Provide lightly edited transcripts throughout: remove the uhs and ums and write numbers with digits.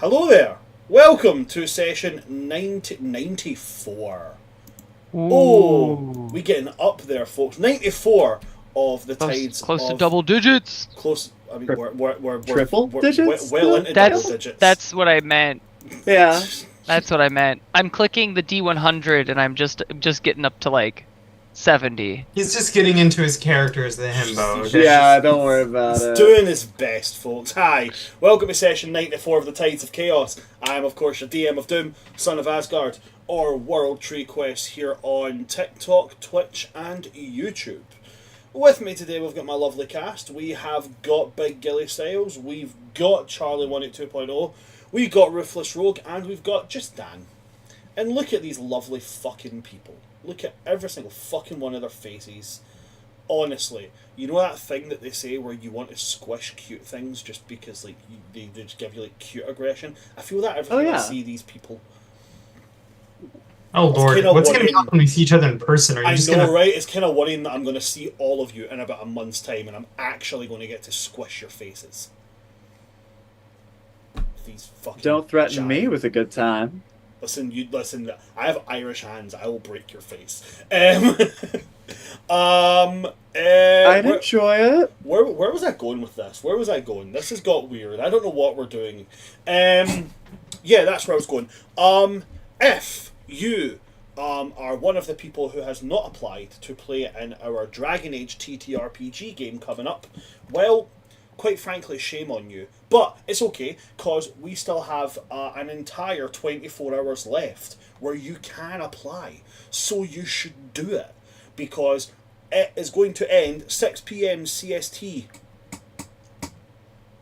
Hello there. Welcome to session 94. Ooh. Oh, we getting up there, folks. 94 of the tides. Close to of double digits. Close. I mean, we're triple digits. Well into double That's digits. that's what I meant. Yeah. That's what I meant. I'm clicking the D100 and I'm just getting up to like 70. He's just getting into his character as the himbo. Okay? Yeah, don't worry about He's it. doing his best, folks. Hi, welcome to session 94 of the Tides of Chaos. I am, of course, your DM of Doom, Son of Asgard, or World Tree Quest here on TikTok, Twitch, and YouTube. With me today, we've got my lovely cast. We have got Big Gilly Styles, we've got Charlie 182.0, we've got Ruthless Rogue, and we've got just Dan. And look at these lovely fucking people. Look at every single fucking one of their faces. Honestly, you know that thing that they say where you want to squish cute things just because like they just give you like cute aggression? I feel that every time I see these people. Oh lord, what's going to happen when we see each other in person? Are you just gonna... right? It's kind of worrying that I'm going to see all of you in about a month's time and I'm actually going to get to squish your faces. These fucking Don't threaten me with a good time. Listen. I have Irish hands. I will break your face. I'd enjoy it. Where was I going with this? Where was I going? This has got weird. I don't know what we're doing. Yeah, that's where I was going. If you are one of the people who has not applied to play in our Dragon Age TTRPG game coming up, well, quite frankly, shame on you. But it's okay, because we still have an entire 24 hours left where you can apply. So you should do it, because it is going to end 6 PM CST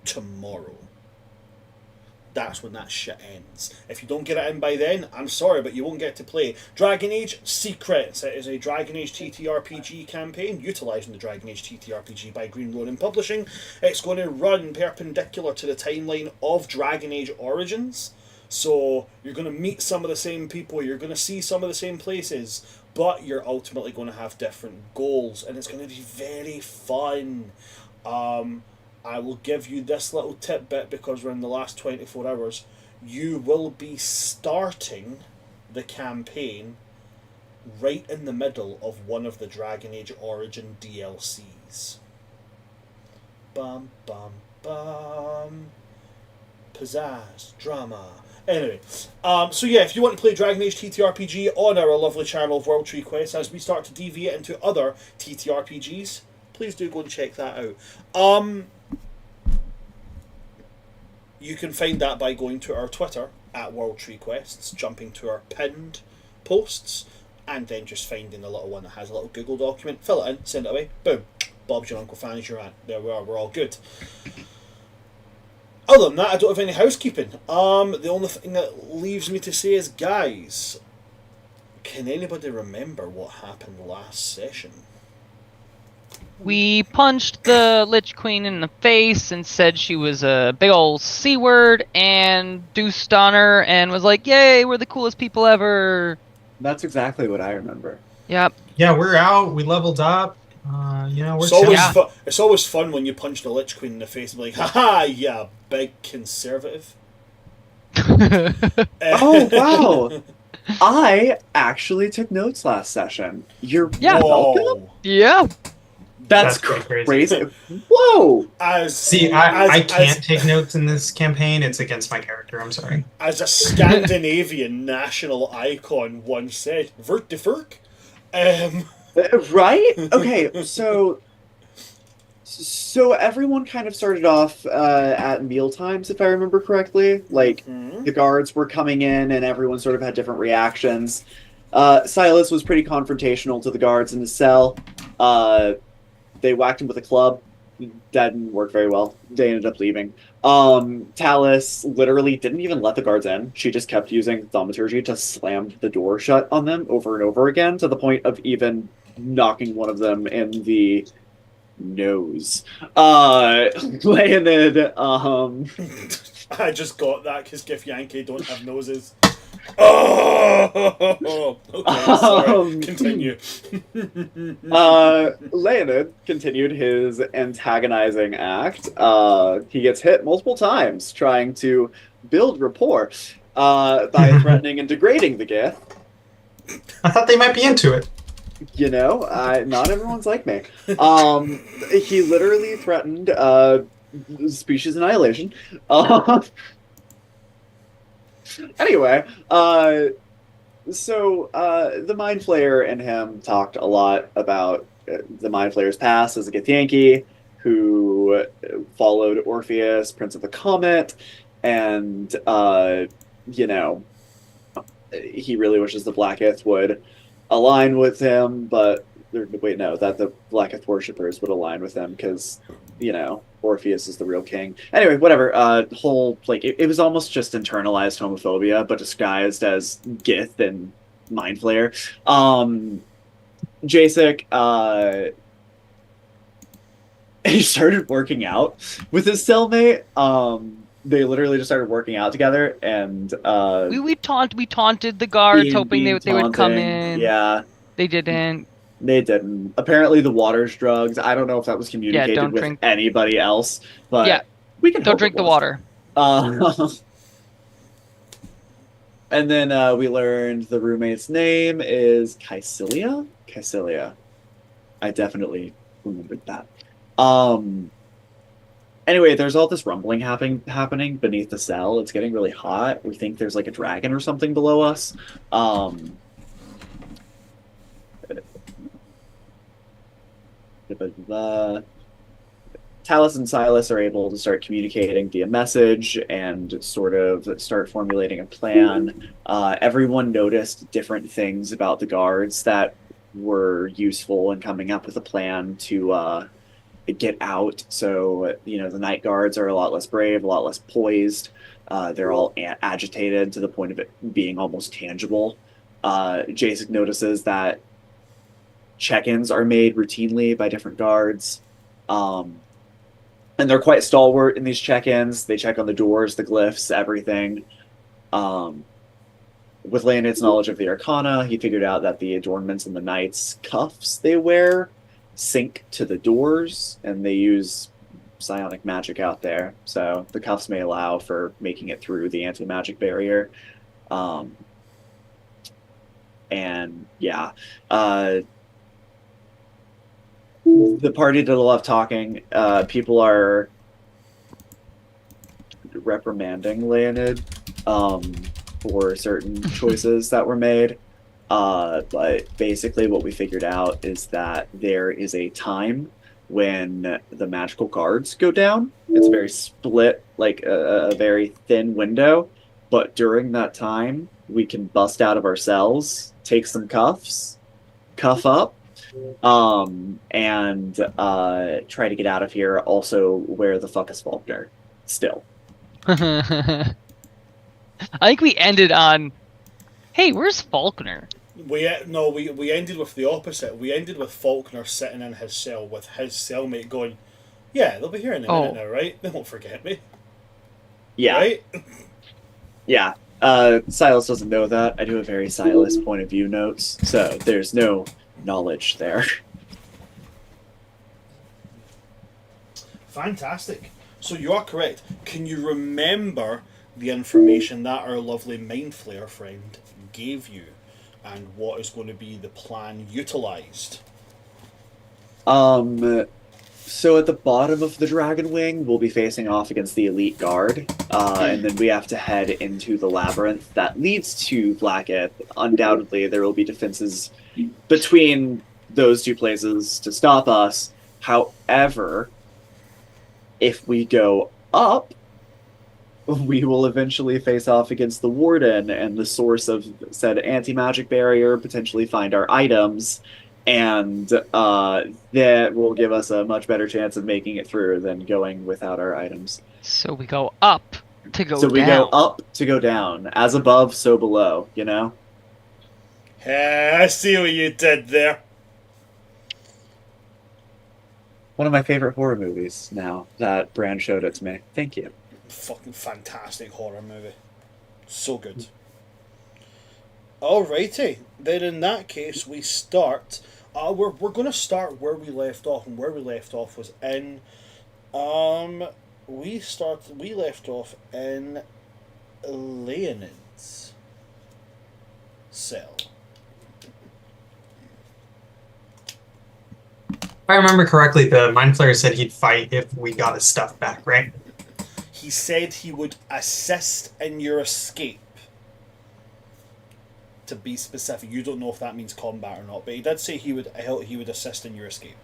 tomorrow. That's when that shit ends. If you don't get it in by then, I'm sorry, but you won't get to play Dragon Age Secrets. It is a Dragon Age TTRPG campaign, utilising the Dragon Age TTRPG by Green Ronin Publishing. It's going to run perpendicular to the timeline of Dragon Age Origins. So you're going to meet some of the same people, you're going to see some of the same places, but you're ultimately going to have different goals, and it's going to be very fun. I will give you this little tidbit because we're in the last 24 hours. You will be starting the campaign right in the middle of one of the Dragon Age Origin DLCs. Bum, bum, bum. Pizzazz. Drama. Anyway, so yeah, if you want to play Dragon Age TTRPG on our lovely channel of World Tree Quest, as we start to deviate into other TTRPGs, please do go and check that out. You can find that by going to our Twitter at World Tree Quests, jumping to our pinned posts, and then just finding the little one that has a little Google document, fill it in, send it away, boom, Bob's your uncle, Fanny's your aunt. There we are, we're all good. Other than that, I don't have any housekeeping. The only thing that leaves me to say is, guys, can anybody remember what happened last session? We punched the Lich Queen in the face and said she was a big ol' C-word and deuced on her and was like, yay, we're the coolest people ever. That's exactly what I remember. Yep. Yeah, we're out. We leveled up. We're it's always fun when you punch the Lich Queen in the face and be like, haha, yeah, big conservative. Oh, wow. I actually took notes last session. You're welcome? Yeah. That's crazy. Whoa! I can't take notes in this campaign. It's against my character. I'm sorry. As a Scandinavian national icon once said, Vert de Furk. Right? Okay, so everyone kind of started off at meal times, if I remember correctly. Like, the guards were coming in and everyone sort of had different reactions. Silas was pretty confrontational to the guards in his cell. They whacked him with a club. That didn't work very well. They ended up leaving. Tallis literally didn't even let the guards in. She just kept using thaumaturgy to slam the door shut on them over and over again, to the point of even knocking one of them in the nose. Leonid, I just got that because Githyanki don't have noses. Oh! Okay, sorry. Continue. Leonid continued his antagonizing act. He gets hit multiple times trying to build rapport by threatening and degrading the Gith. I thought they might be into it. You know, not everyone's like me. He literally threatened species annihilation. Anyway, so the Mind Flayer and him talked a lot about the Mind Flayer's past as a Githyanki who followed Orpheus, Prince of the Comet, and you know, he really wishes the Blackith would align with him, but wait, no, that the Blackith worshippers would align with him because, you know, Orpheus is the real king. Anyway, whatever. Whole like it was almost just internalized homophobia, but disguised as Gith and Mind Flayer. Jasek, he started working out with his cellmate. They literally just started working out together, and we taunted the guards, hoping they would come in. Yeah, they didn't. They didn't. Apparently, the water's drugs. I don't know if that was communicated with anybody else, but we can. Don't drink the water. And then we learned the roommate's name is Caecilia. Caecilia. I definitely remembered that. Anyway, there's all this rumbling happening beneath the cell. It's getting really hot. We think there's like a dragon or something below us. Tallis and Silas are able to start communicating via message and sort of start formulating a plan. Everyone noticed different things about the guards that were useful in coming up with a plan to get out. So, you know, the night guards are a lot less brave, a lot less poised. They're all agitated to the point of it being almost tangible. Jasek notices that check-ins are made routinely by different guards. And they're quite stalwart in these check-ins. They check on the doors, the glyphs, everything. With Leonid's knowledge of the Arcana, he figured out that the adornments in the knight's cuffs they wear sync to the doors, and they use psionic magic out there. So the cuffs may allow for making it through the anti-magic barrier. And yeah, the party did a lot of talking. People are reprimanding Leonid for certain choices that were made. But basically what we figured out is that there is a time when the magical guards go down. It's a very split, like a very thin window. But during that time, we can bust out of our cells, take some cuffs, cuff up, and try to get out of here. Also, where the fuck is Faulkner? Still. I think we ended on, hey, where's Faulkner? We ended with the opposite. We ended with Faulkner sitting in his cell with his cellmate going, yeah, they'll be here in a minute now, right? They won't forget me. Yeah. Right? Yeah. Silas doesn't know that. I do a very Silas point of view notes, so there's no knowledge there. Fantastic. So you are correct. Can you remember the information that our lovely Mind Flayer friend gave you, and what is going to be the plan utilised? So at the bottom of the Dragon Wing, we'll be facing off against the Elite Guard, and then we have to head into the labyrinth that leads to Blackith. Undoubtedly, there will be defenses between those two places to stop us. However, if we go up, we will eventually face off against the Warden and the source of said anti-magic barrier, potentially find our items, and that will give us a much better chance of making it through than going without our items. So we go up to go down. So we go up to go down. As above, so below, you know? I see what you did there. One of my favorite horror movies now that Brand showed it to me. Thank you. Fucking fantastic horror movie. So good. Alrighty. Then in that case, we start. We're going to start where we left off, and where we left off was in. We left off in Leonid's cell. If I remember correctly, the Mind Flayer said he'd fight if we got his stuff back, right? He said he would assist in your escape. To be specific, you don't know if that means combat or not, but he did say he would assist in your escape.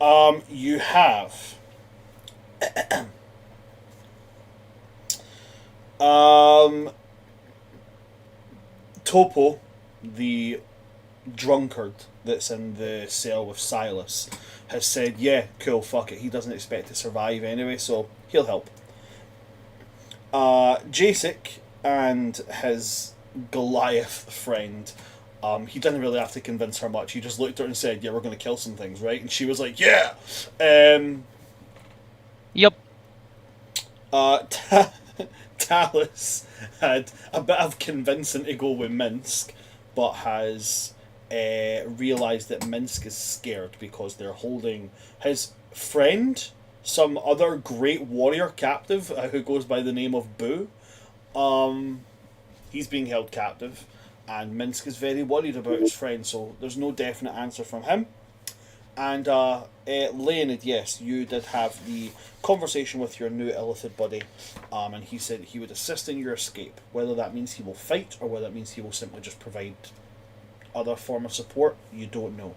You have Topo, the drunkard that's in the cell with Silas, has said, yeah, cool, fuck it, he doesn't expect to survive anyway, so he'll help. Jacek and his Goliath friend, he didn't really have to convince her much. He just looked at her and said, yeah, we're going to kill some things, right? And she was like, yeah! Yep. Tallis had a bit of convincing to go with Minsk, but has realised that Minsk is scared because they're holding his friend, some other great warrior captive who goes by the name of Boo. He's being held captive, and Minsk is very worried about his friend, so there's no definite answer from him. And Leonid, yes, you did have the conversation with your new Illithid buddy, and he said he would assist in your escape. Whether that means he will fight, or whether that means he will simply just provide other form of support, you don't know.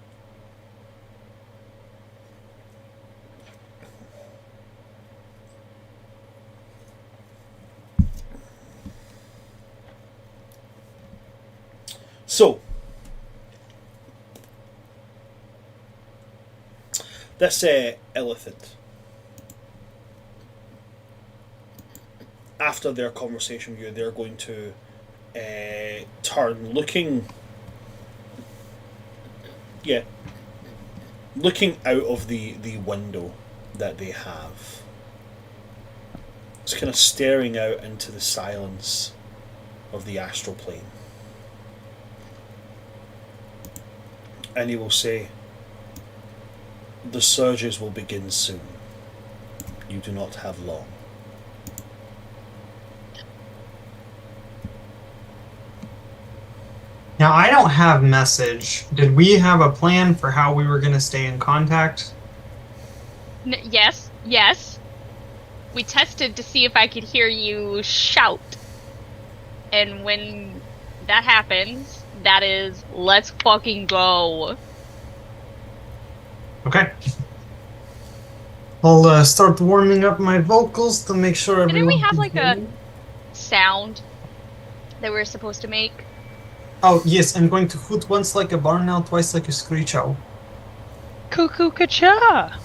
So, this Illithid, after their conversation with you, they're going to turn looking out of the window that they have. It's kind of staring out into the silence of the astral plane. And he will say, the surges will begin soon. You do not have long. Now, I don't have message. Did we have a plan for how we were going to stay in contact? Yes. We tested to see if I could hear you shout. And when that happens, that is, let's fucking go. Okay. I'll start warming up my vocals to make sure everyone Didn't we have can like hear a me. sound that we were supposed to make? Oh, yes, I'm going to hoot once like a barn owl, twice like a screech owl. Cuckoo ka-cha!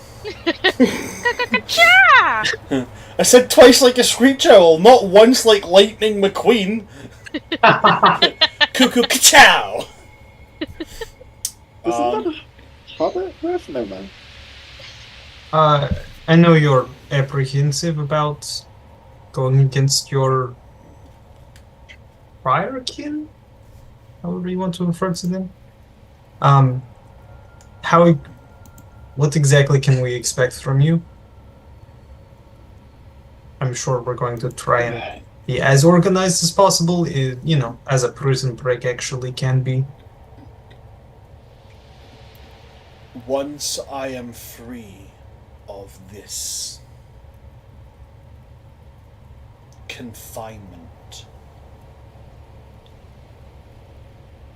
Cha! I said twice like a screech owl, not once like Lightning McQueen. Cuckoo ka-chow! Isn't that a Hobbit riff? Never mind. I know you're apprehensive about going against your prior kin, however you want to refer to them. What exactly can we expect from you? I'm sure we're going to try and be as organized as possible, as a prison break actually can be. Once I am free of this confinement,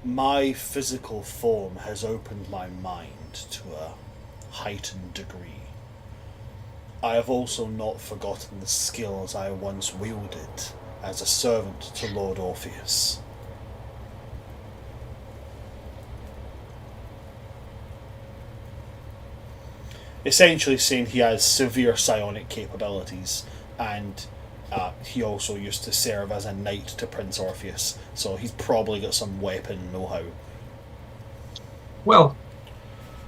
my physical form has opened my mind to a heightened degree. I have also not forgotten the skills I once wielded as a servant to Lord Orpheus. Essentially saying he has severe psionic capabilities, and he also used to serve as a knight to Prince Orpheus, so he's probably got some weapon know-how. Well,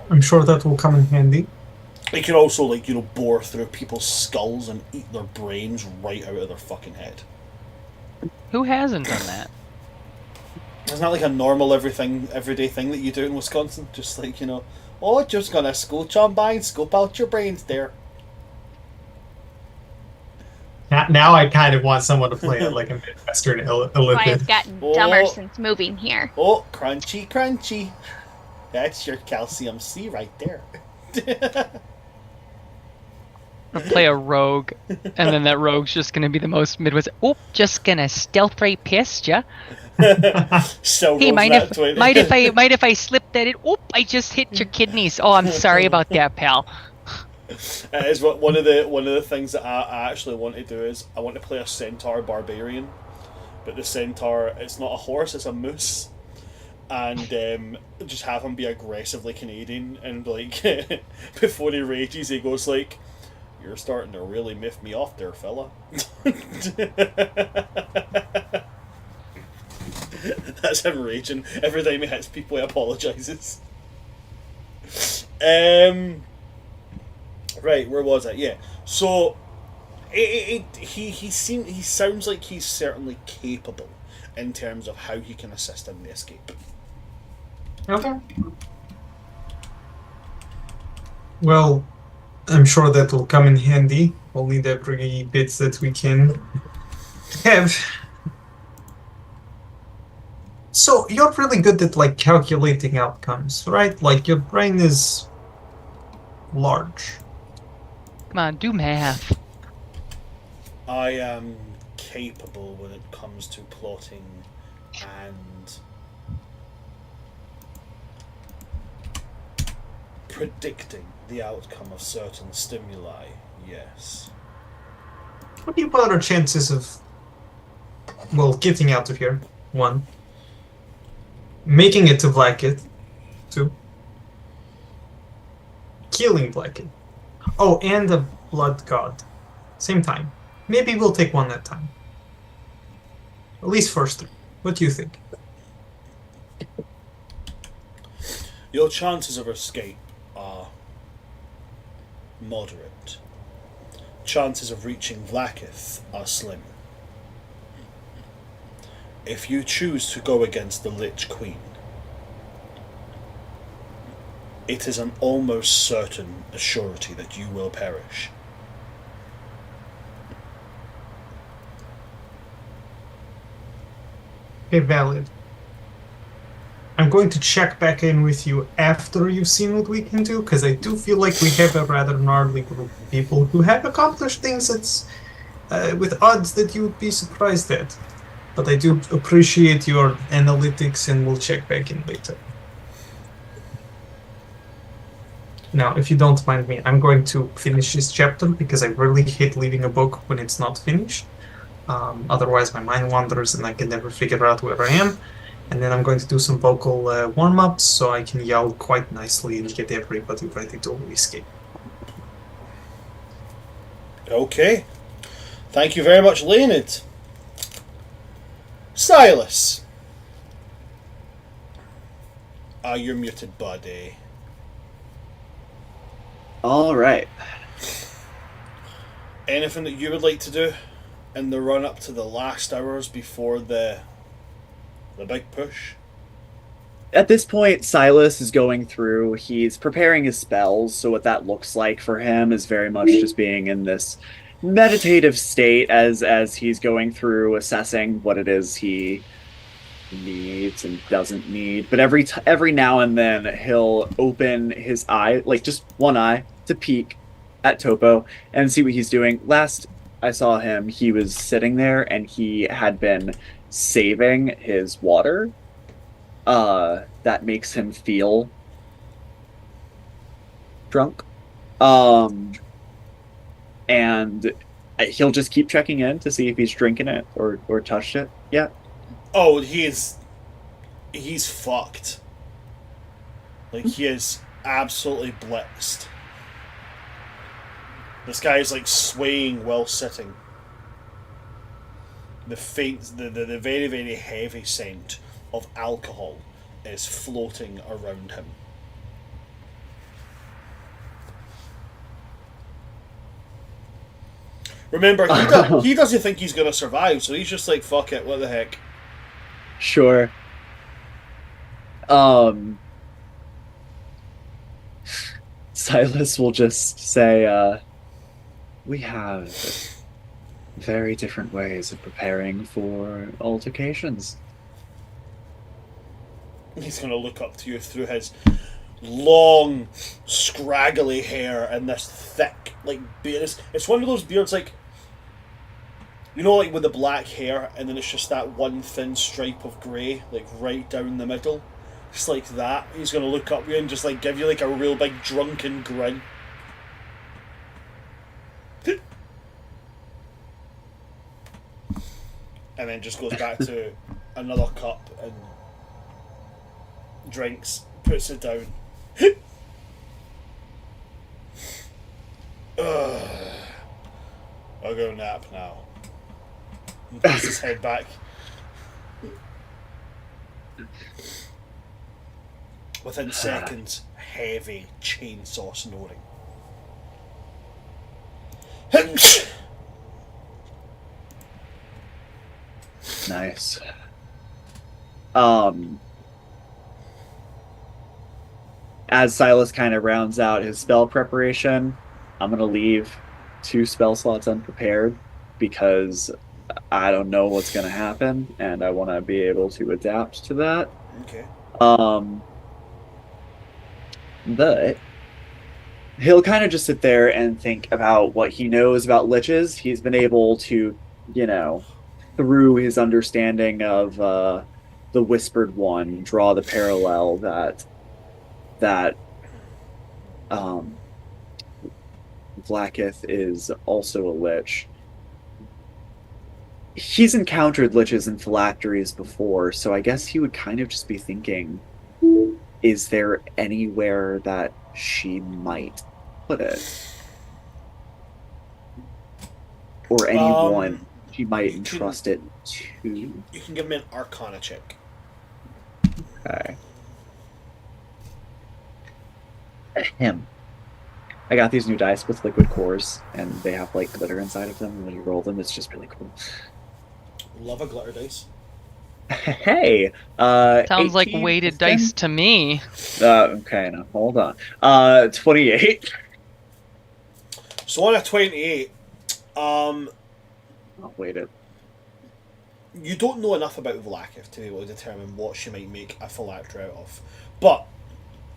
I'm sure that will come in handy. He can also, bore through people's skulls and eat their brains right out of their fucking head. Who hasn't done that? It's not like a normal everyday thing that you do in Wisconsin. Just like, oh, just gonna scooch on by and scope out your brains there. Now I kind of want someone to play it like a Midwestern Wyatt's Illithid. gotten dumber since moving here. Oh, crunchy, crunchy. That's your calcium C right there. I'll play a rogue, and then that rogue's just gonna be the most Midwest. Oh, just gonna stealth right past ya. So Hey, mind if I slip that in? Oh, I just hit your kidneys. Oh, I'm sorry about that, pal. It is one of the things that I actually want to do is I want to play a centaur barbarian, but the centaur, it's not a horse, it's a moose, and just have him be aggressively Canadian, and like before he rages he goes like, "You're starting to really miff me off there, fella." That's him raging every time he hits people. He apologizes. Right, where was I? Yeah. So, he sounds like he's certainly capable in terms of how he can assist in the escape. Okay. Well, I'm sure that will come in handy. We'll need every bit that we can have. So, you're really good at, like, calculating outcomes, right? Like, your brain is large. Come on, do math. I am capable when it comes to plotting and predicting the outcome of certain stimuli, yes. What do you put our chances of, well, getting out of here? 1. Making it to Blackett. 2. Killing Blackett. Oh, and a blood god. Same time. Maybe we'll take one at a time. At least first 3. What do you think? Your chances of escape are moderate. Chances of reaching Vlaakith are slim. If you choose to go against the Lich Queen, it is an almost certain surety that you will perish. Okay, valid. I'm going to check back in with you after you've seen what we can do, because I do feel like we have a rather gnarly group of people who have accomplished things that's with odds that you would be surprised at. But I do appreciate your analytics, and we'll check back in later. Now, if you don't mind me, I'm going to finish this chapter because I really hate leaving a book when it's not finished. Otherwise, my mind wanders and I can never figure out where I am. And then I'm going to do some vocal warm-ups so I can yell quite nicely and get everybody ready to escape. Okay. Thank you very much, Leonid. Silas. You're muted, buddy. All right. Anything that you would like to do in the run-up to the last hours before the big push? At this point, Silas is going through, he's preparing his spells, so what that looks like for him is very much just being in this meditative state as he's going through assessing what it is he needs and doesn't need. But every now and then he'll open his eye, like just one eye, to peek at Topo and see what he's doing. Last I saw him, he was sitting there and he had been saving his water. That makes him feel drunk. And he'll just keep checking in to see if he's drinking it or touched it yet. Oh, he's fucked. Like, he is absolutely blitzed. This guy is like swaying while sitting. The very, very heavy scent of alcohol is floating around him. Remember, he doesn't think he's going to survive, so he's just like, fuck it, what the heck. Sure. Silas will just say, we have very different ways of preparing for altercations. He's going to look up to you through his long, scraggly hair and this thick, like, beard. It's one of those beards, like, you know, like with the black hair, and then it's just that one thin stripe of grey, like, right down the middle. Just like that. He's going to look up at you and just, like, give you, like, a real big drunken grin. And then just goes back to another cup and drinks, puts it down. Ugh. I'll go nap now. And puts his head back. Within seconds, heavy chainsaw snoring. Nice. As Silas kind of rounds out his spell preparation, I'm going to leave 2 spell slots unprepared because I don't know what's going to happen and I want to be able to adapt to that. Okay. But he'll kind of just sit there and think about what he knows about liches. He's been able to, through his understanding of the Whispered One, draw the parallel that Vlaakith is also a lich. He's encountered liches and phylacteries before, so I guess he would kind of just be thinking, is there anywhere that she might put it? Or anyone she might entrust it to? You can give me an Arcana check. Okay. Him. I got these new dice with liquid cores, and they have like glitter inside of them, and when you roll them, it's just really cool. Love a glitter dice. Hey! Sounds like 18 weighted plus 10? dice to me. Okay, now hold on. 28. So on a 28, Oh, weighted. you don't know enough about Vlaakith to be able to determine what she might make a phylactery out of. But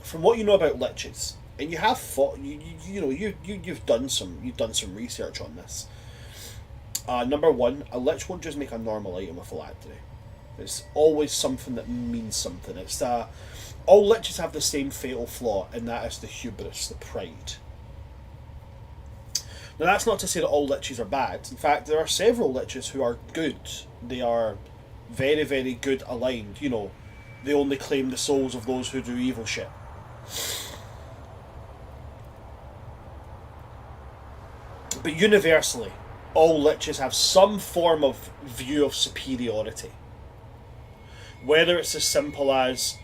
from what you know about liches, and you have fought, you've done some research on this. Number one, a lich won't just make a normal item of phylactery. It's always something that means something. It's all liches have the same fatal flaw, and that is the hubris, the pride. Now that's not to say that all liches are bad. In fact, there are several liches who are good. They are very, very good aligned. They only claim the souls of those who do evil shit. But universally, all liches have some form of view of superiority. Whether it's as simple as,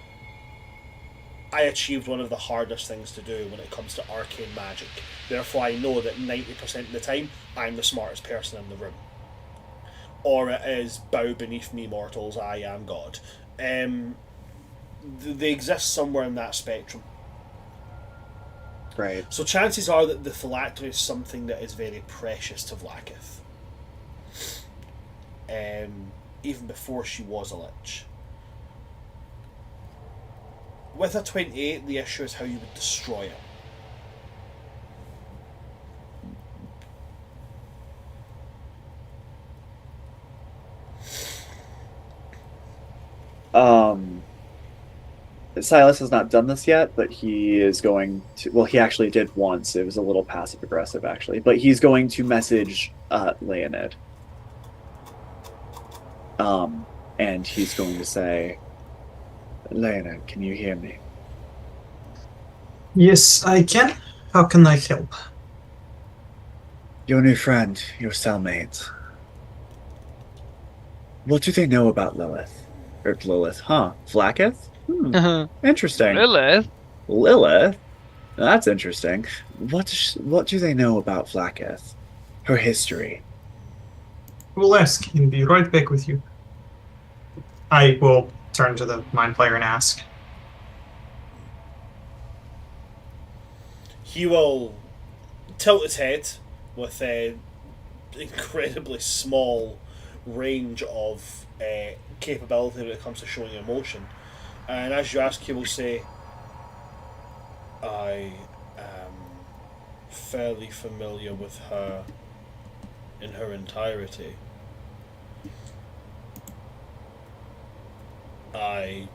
I achieved one of the hardest things to do when it comes to arcane magic, therefore I know that 90% of the time I'm the smartest person in the room. Or it is, bow beneath me mortals, I am God. They exist somewhere in that spectrum. Right. So chances are that the phylactery is something that is very precious to Vlaakith. Even before she was a lich. With a 28, the issue is how you would destroy it. Silas has not done this yet, but he is going to. Well, he actually did once. It was a little passive aggressive, actually. But he's going to message Leonid. And he's going to say, Leonid, can you hear me? Yes, I can. How can I help? Your new friend, your cellmate. What do they know about Lilith? Or Lilith, huh? Vlaakith? Interesting. Lilith? That's interesting. What do they know about Vlaakith? Her history? We'll ask and be right back with you. I will turn to the mind player and ask, He will tilt his head with a incredibly small range of capability when it comes to showing emotion. And as you ask, he will say, I am fairly familiar with her in her entirety. I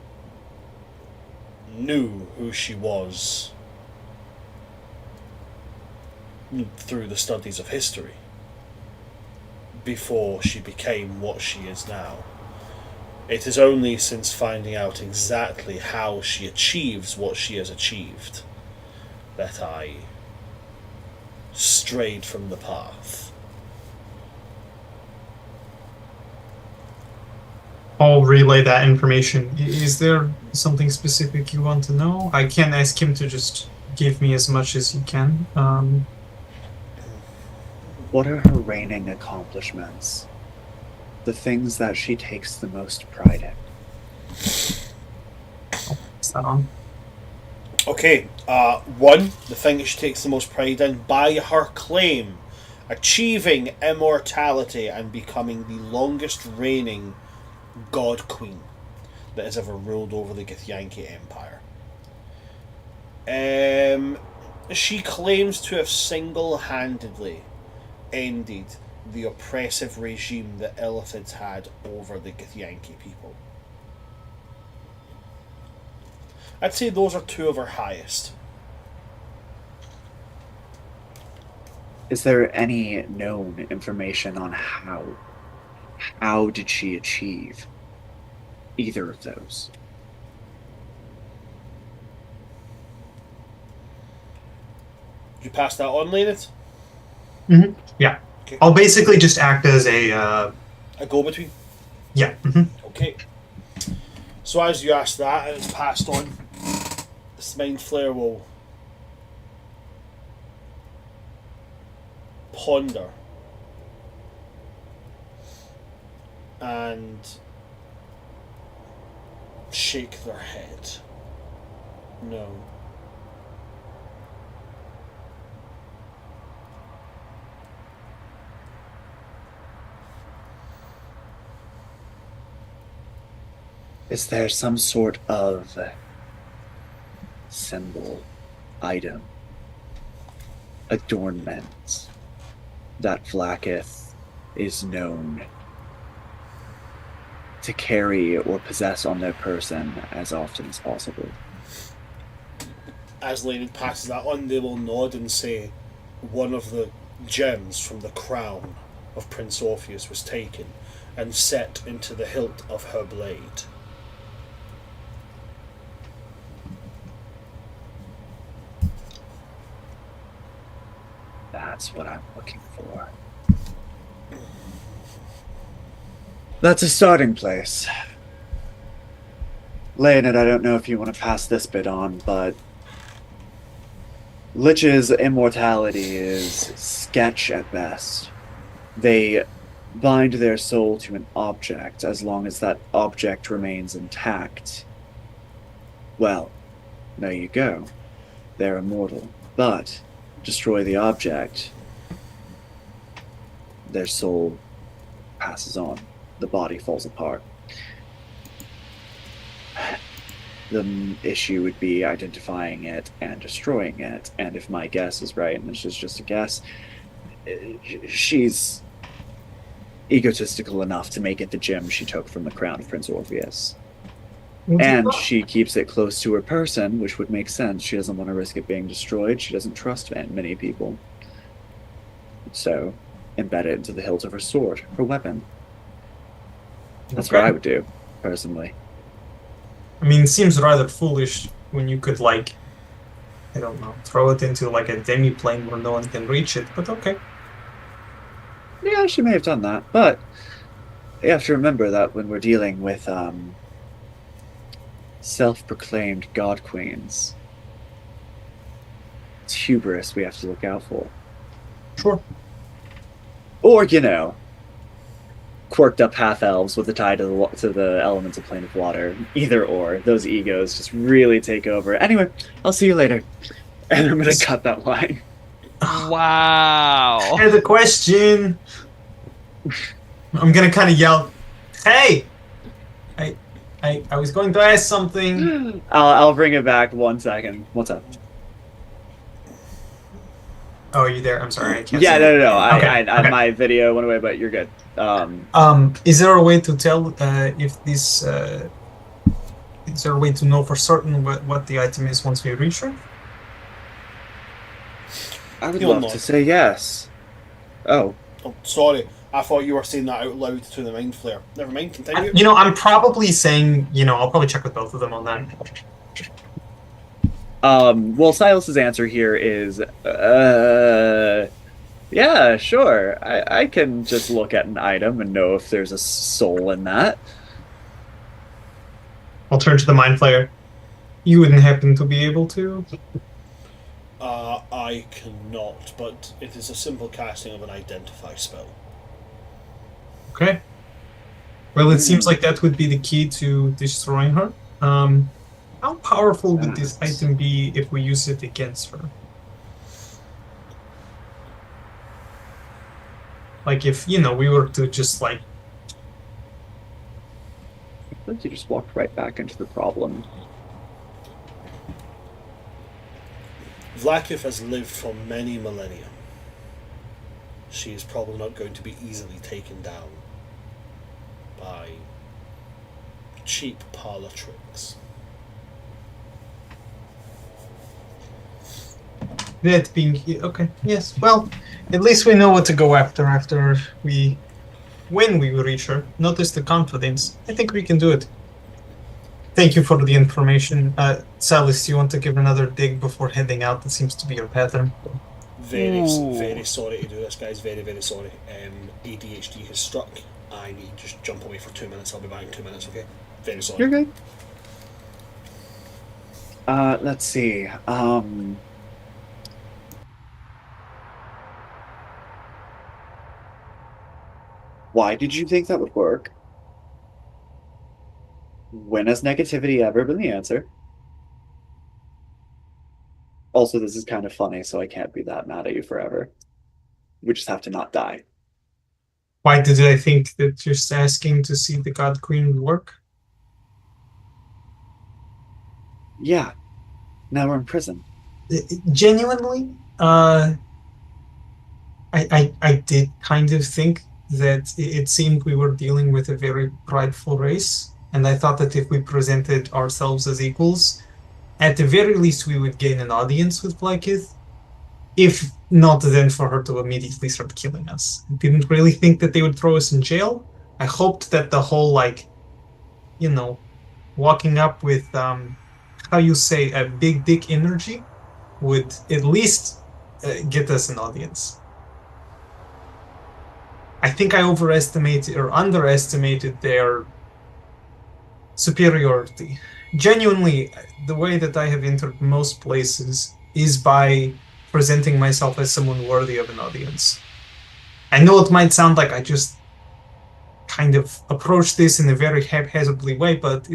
knew who she was through the studies of history before she became what she is now. It is only since finding out exactly how she achieves what she has achieved that I strayed from the path. I'll relay that information. Is there something specific you want to know? I can ask him to just give me as much as he can. What are her reigning accomplishments? The things that she takes the most pride in? Is that on? Okay, one, the thing that she takes the most pride in, by her claim, achieving immortality and becoming the longest reigning God Queen that has ever ruled over the Githyanki Empire. She claims to have single-handedly ended the oppressive regime that Illithids had over the Githyanki people. I'd say those are two of her highest. Is there any known information on how? How did she achieve either of those? Did you pass that on, Leonard? Mm-hmm. Yeah. Okay. I'll basically just act as a... A go-between? Yeah. Mm-hmm. Okay. So as you ask that, and it's passed on, this mind flare will ponder and shake their head. No. Is there some sort of symbol, item, adornment that Vlaakith is known to carry or possess on their person as often as possible? As Leonard passes that on, they will nod and say, one of the gems from the crown of Prince Orpheus was taken and set into the hilt of her blade. That's what I'm looking for. That's a starting place. Leonard, I don't know if you want to pass this bit on, but Lich's immortality is sketch at best. They bind their soul to an object as long as that object remains intact. Well, there you go. They're immortal. But destroy the object, their soul passes on. The body falls apart. The issue would be identifying it and destroying it. And if my guess is right, and this is just a guess, she's egotistical enough to make it the gem she took from the crown of Prince Orpheus. And she keeps it close to her person, which would make sense. She doesn't want to risk it being destroyed. She doesn't trust many people. So, embed it into the hilt of her sword, her weapon. That's what I would do, personally. I mean, it seems rather foolish when you could, like, I don't know, throw it into, like, a demi-plane where no one can reach it, but okay. Yeah, she may have done that, but you have to remember that when we're dealing with self-proclaimed god queens, it's hubris we have to look out for. Sure. Or, you know, quirked up half-elves with a tie to the elemental plane of water. Either or. Those egos just really take over. Anyway, I'll see you later. And I'm gonna cut that line. Wow. I had a question. I'm gonna kind of yell, "Hey! I was going to ask something." I'll bring it back 1 second. What's up? Oh, are you there? I'm sorry, I can't Yeah, see. no. Okay, okay. My video went away, but you're good. Is there a way to tell if this? Is there a way to know for certain what the item is once we reach her? I would You'll love not. to say yes. Oh, Oh, sorry. I thought you were saying that out loud to the Mind Flayer. Never mind, continue. You know, I'm probably saying, I'll probably check with both of them on that. well, Silas's answer here is, yeah, sure. I can just look at an item and know if there's a soul in that. I'll turn to the Mind Flayer. You wouldn't happen to be able to? I cannot, but it is a simple casting of an Identify spell. Okay. Well, it seems like that would be the key to destroying her. How powerful would this item be if we use it against her? Like if, we were to just like... I think you just walked right back into the problem. Vlaakith has lived for many millennia. She is probably not going to be easily taken down by cheap parlor tricks. That being... Okay, yes. Well, at least we know what to go after when we reach her. Notice the confidence. I think we can do it. Thank you for the information. Tallis, do you want to give another dig before heading out? That seems to be your pattern. Very sorry to do this, guys. Very, very sorry. ADHD has struck. I need to just jump away for 2 minutes. I'll be back in 2 minutes, okay? Very sorry. You're good. Let's see. Why did you think that would work? When has negativity ever been the answer? Also, this is kind of funny, so I can't be that mad at you forever. We just have to not die. Why did I think that just asking to see the God Queen would work? Yeah. Now we're in prison. Genuinely, I did kind of think that it seemed we were dealing with a very prideful race, and I thought that if we presented ourselves as equals, at the very least we would gain an audience with Vlaakith. If not, then for her to immediately start killing us. I didn't really think that they would throw us in jail. I hoped that the whole, walking up with, how you say, a big dick energy would at least get us an audience. I think I overestimated or underestimated their superiority. Genuinely, the way that I have entered most places is by presenting myself as someone worthy of an audience. I know it might sound like I just kind of approached this in a very haphazardly way, but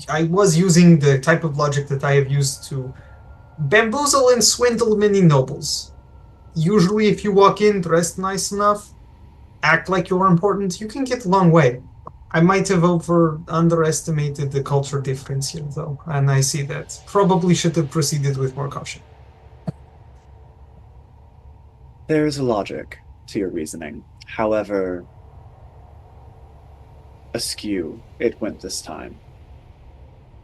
I was using the type of logic that I have used to bamboozle and swindle many nobles. Usually, if you walk in dressed nice enough, act like you're important, you can get a long way. I might have underestimated the culture difference here, though, and I see that. Probably should have proceeded with more caution. There is a logic to your reasoning. However, askew it went this time.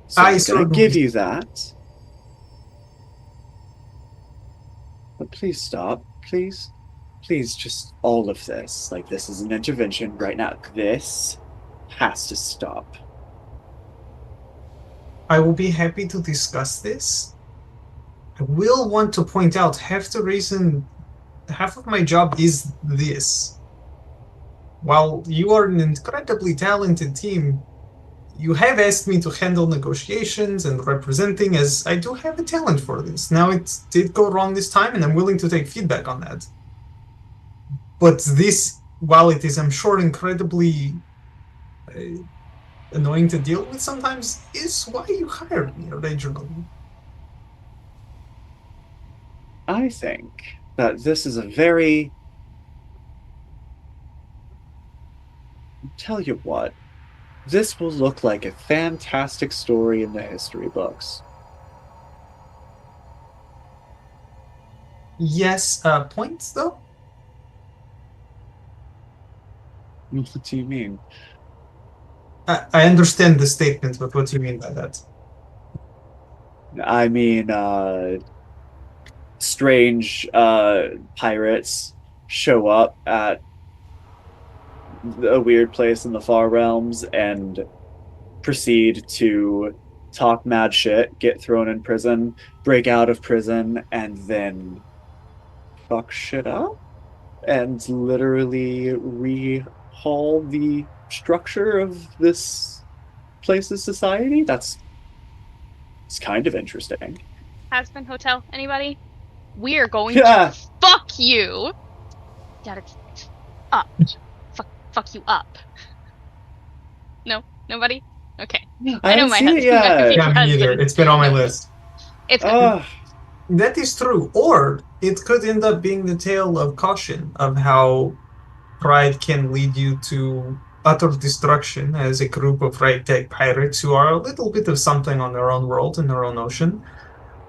So I'm going to give you that. But please stop. Please. Please, just all of this. Like, this is an intervention right now. This has to stop. I will be happy to discuss this. I will want to point out half of my job is this. While you are an incredibly talented team, you have asked me to handle negotiations and representing, as I do have a talent for this. Now, it did go wrong this time, and I'm willing to take feedback on that. But this, while it is, I'm sure, incredibly annoying to deal with sometimes, is why you hired me originally. I think that this is a very... Tell you what, this will look like a fantastic story in the history books. Yes, points though? What do you mean? I understand the statement, but what do you mean by that? I mean, strange pirates show up at a weird place in the far realms and proceed to talk mad shit, get thrown in prison, break out of prison, and then fuck shit up and literally rehaul the structure of this place's society. It's kind of interesting. Husband Hotel, anybody? We are going Yeah. to fuck you. Dad, it's up. Fuck you up. No? Nobody? Okay. I know haven't my seen it husband. yet. Yeah, me neither. It's been on my list. It's good. Ugh. That is true. Or it could end up being the tale of caution of how pride can lead you to utter destruction as a group of ragtag pirates who are a little bit of something on their own world and their own ocean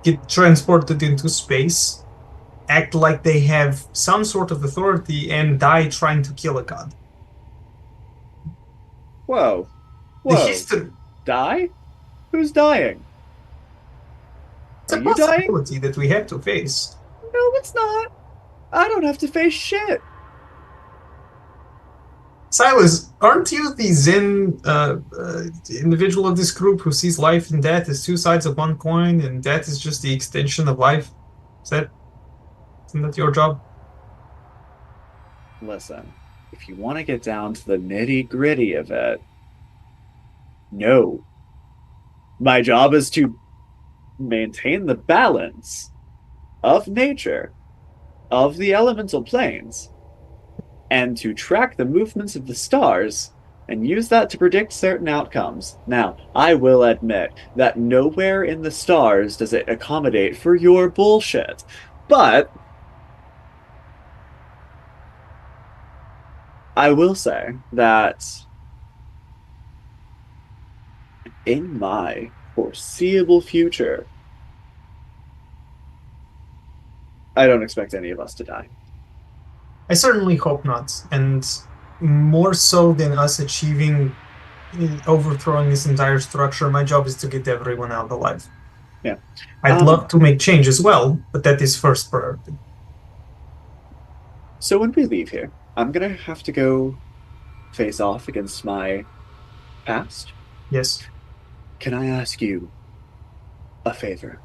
get transported into space, act like they have some sort of authority, and die trying to kill a god. Whoa. The Whoa. history. Die? Who's dying? It's a Are you dying? possibility that we have to face. No, it's not. I don't have to face shit. Silas, aren't you the Zen individual of this group who sees life and death as two sides of one coin, and death is just the extension of life? Isn't that your job? Listen, if you want to get down to the nitty-gritty of it, no. My job is to maintain the balance of nature, of the elemental planes, and to track the movements of the stars and use that to predict certain outcomes. Now, I will admit that nowhere in the stars does it accommodate for your bullshit, but I will say that in my foreseeable future, I don't expect any of us to die. I certainly hope not, and more so than us overthrowing this entire structure, my job is to get everyone out alive. Yeah. I'd love to make change as well, but that is first priority. So when we leave here, I'm gonna have to go face off against my past. Yes. Can I ask you a favor?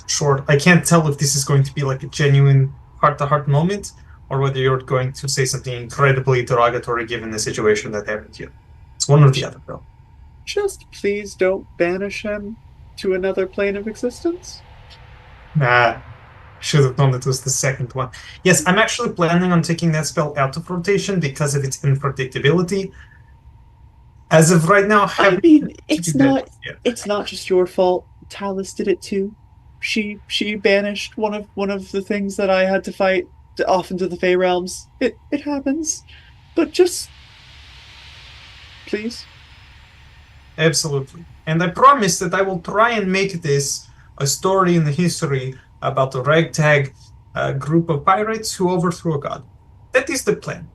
Sure. I can't tell if this is going to be like a genuine heart-to-heart moment, or whether you're going to say something incredibly derogatory given the situation that happened to you. It's one or the other, bro. Just please don't banish him to another plane of existence. Nah. Should have known it was the second one. Yes, I'm actually planning on taking that spell out of rotation because of its unpredictability. As of right now, I mean, it's not just your fault. Tallis did it too. She banished one of the things that I had to fight off into the Fey realms. It happens, but just please. Absolutely. And I promise that I will try and make this a story in the history about a ragtag group of pirates who overthrew a god. That is the plan.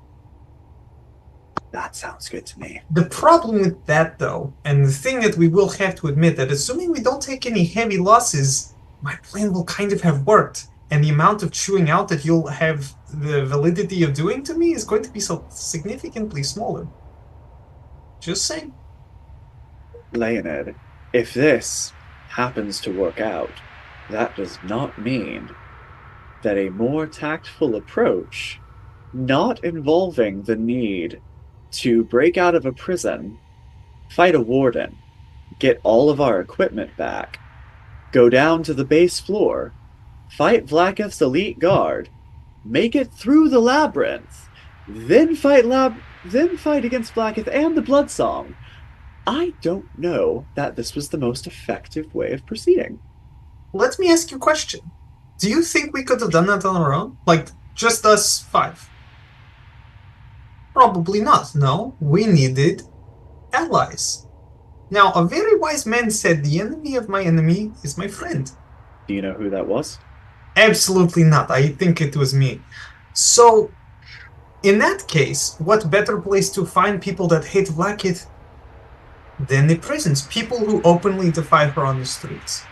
That sounds good to me. The problem with that, though, and the thing that we will have to admit, that assuming we don't take any heavy losses, my plan will kind of have worked. And the amount of chewing out that you'll have the validity of doing to me is going to be so significantly smaller. Just saying. Leonid, if this happens to work out, that does not mean that a more tactful approach, not involving the need to break out of a prison, fight a warden, get all of our equipment back, go down to the base floor, fight Vlaakith's elite guard, make it through the labyrinth, then fight against Vlaakith and the Bloodsong. I don't know that this was the most effective way of proceeding. let me ask you a question. Do you think we could have done that on our own? Like, just us 5? Probably not, no. We needed allies. Now, a very wise man said, the enemy of my enemy is my friend. Do you know who that was? Absolutely not. I think it was me. So, in that case, what better place to find people that hate Blackith than the prisons? People who openly defy her on the streets.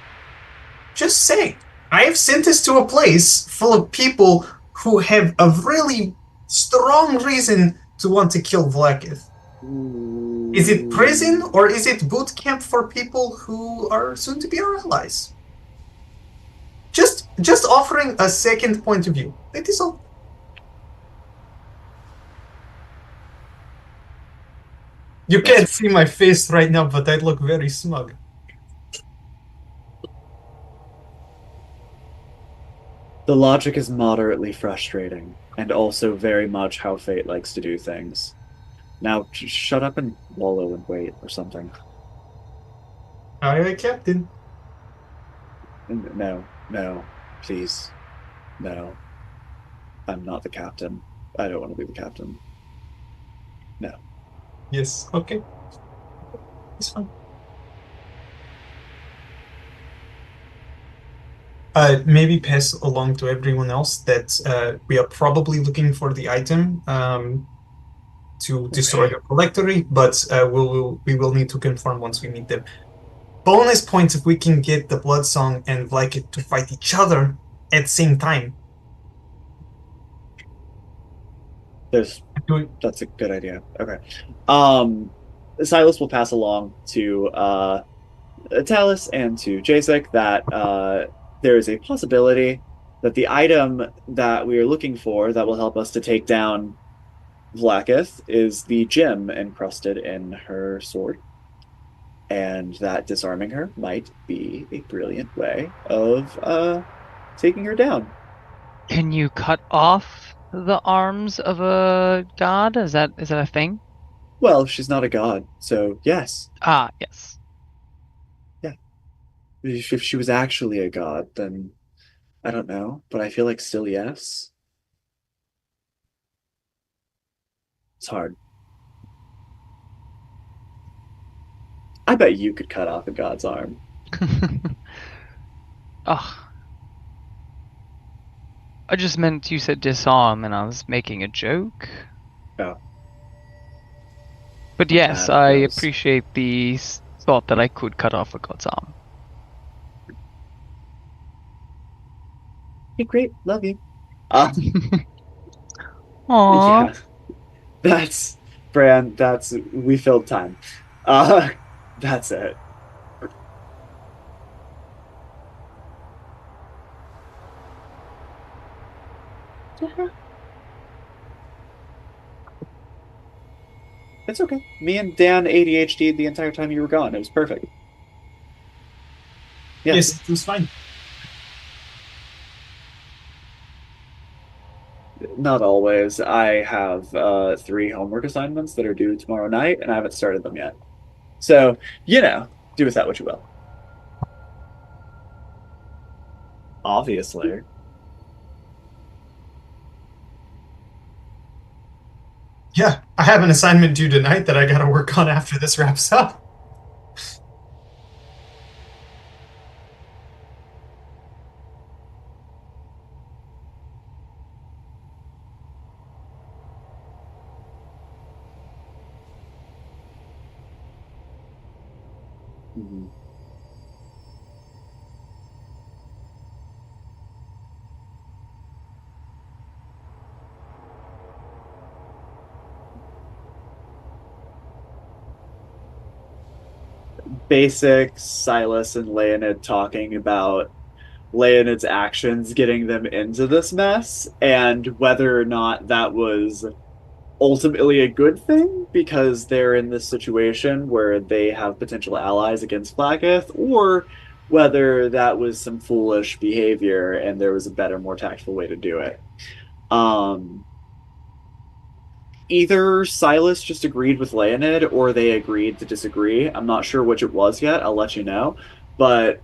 Just say, I have sent us to a place full of people who have a really strong reason to want to kill Blackith. Is it prison or is it boot camp for people who are soon to be our allies? Just offering a second point of view. That is all. You can't see my face right now, but I look very smug. The logic is moderately frustrating, and also very much how fate likes to do things. Now, shut up and wallow and wait, or something. Aye, Captain. No, please. No. I'm not the captain. I don't want to be the captain. No. Yes, okay. It's fine. Maybe pass along to everyone else that we are probably looking for the item to destroy the collectory, but we will need to confirm once we meet them. Bonus points if we can get the Bloodsong and Blackith to fight each other at the same time. That's a good idea. Okay. Silas will pass along to Tallis and to Jasek that there is a possibility that the item that we are looking for that will help us to take down Blackith is the gem encrusted in her sword. And that disarming her might be a brilliant way of taking her down. Can you cut off the arms of a god? Is that a thing? Well, she's not a god, so yes. Ah, yes. Yeah. If she was actually a god, then I don't know, but I feel like still yes. It's hard. I bet you could cut off a god's arm. Ugh. I just meant you said disarm and I was making a joke. Oh. But yes, I appreciate the thought that I could cut off a god's arm. Okay, great. Love you. Aww. Yeah. That's, Bran, we filled time. That's it. It's okay. Me and Dan ADHD'd the entire time you were gone. It was perfect. Yeah. Yes, it was fine. Not always. I have 3 homework assignments that are due tomorrow night, and I haven't started them yet. So, do with that what you will. Obviously. Yeah, I have an assignment due tonight that I gotta work on after this wraps up. Mm-hmm. Basic Silas and Leonid talking about Leonid's actions getting them into this mess and whether or not that was ultimately a good thing because they're in this situation where they have potential allies against Blackith, or whether that was some foolish behavior and there was a better, more tactful way to do it. Either Silas just agreed with Leonid or they agreed to disagree. I'm not sure which it was yet. I'll let you know. But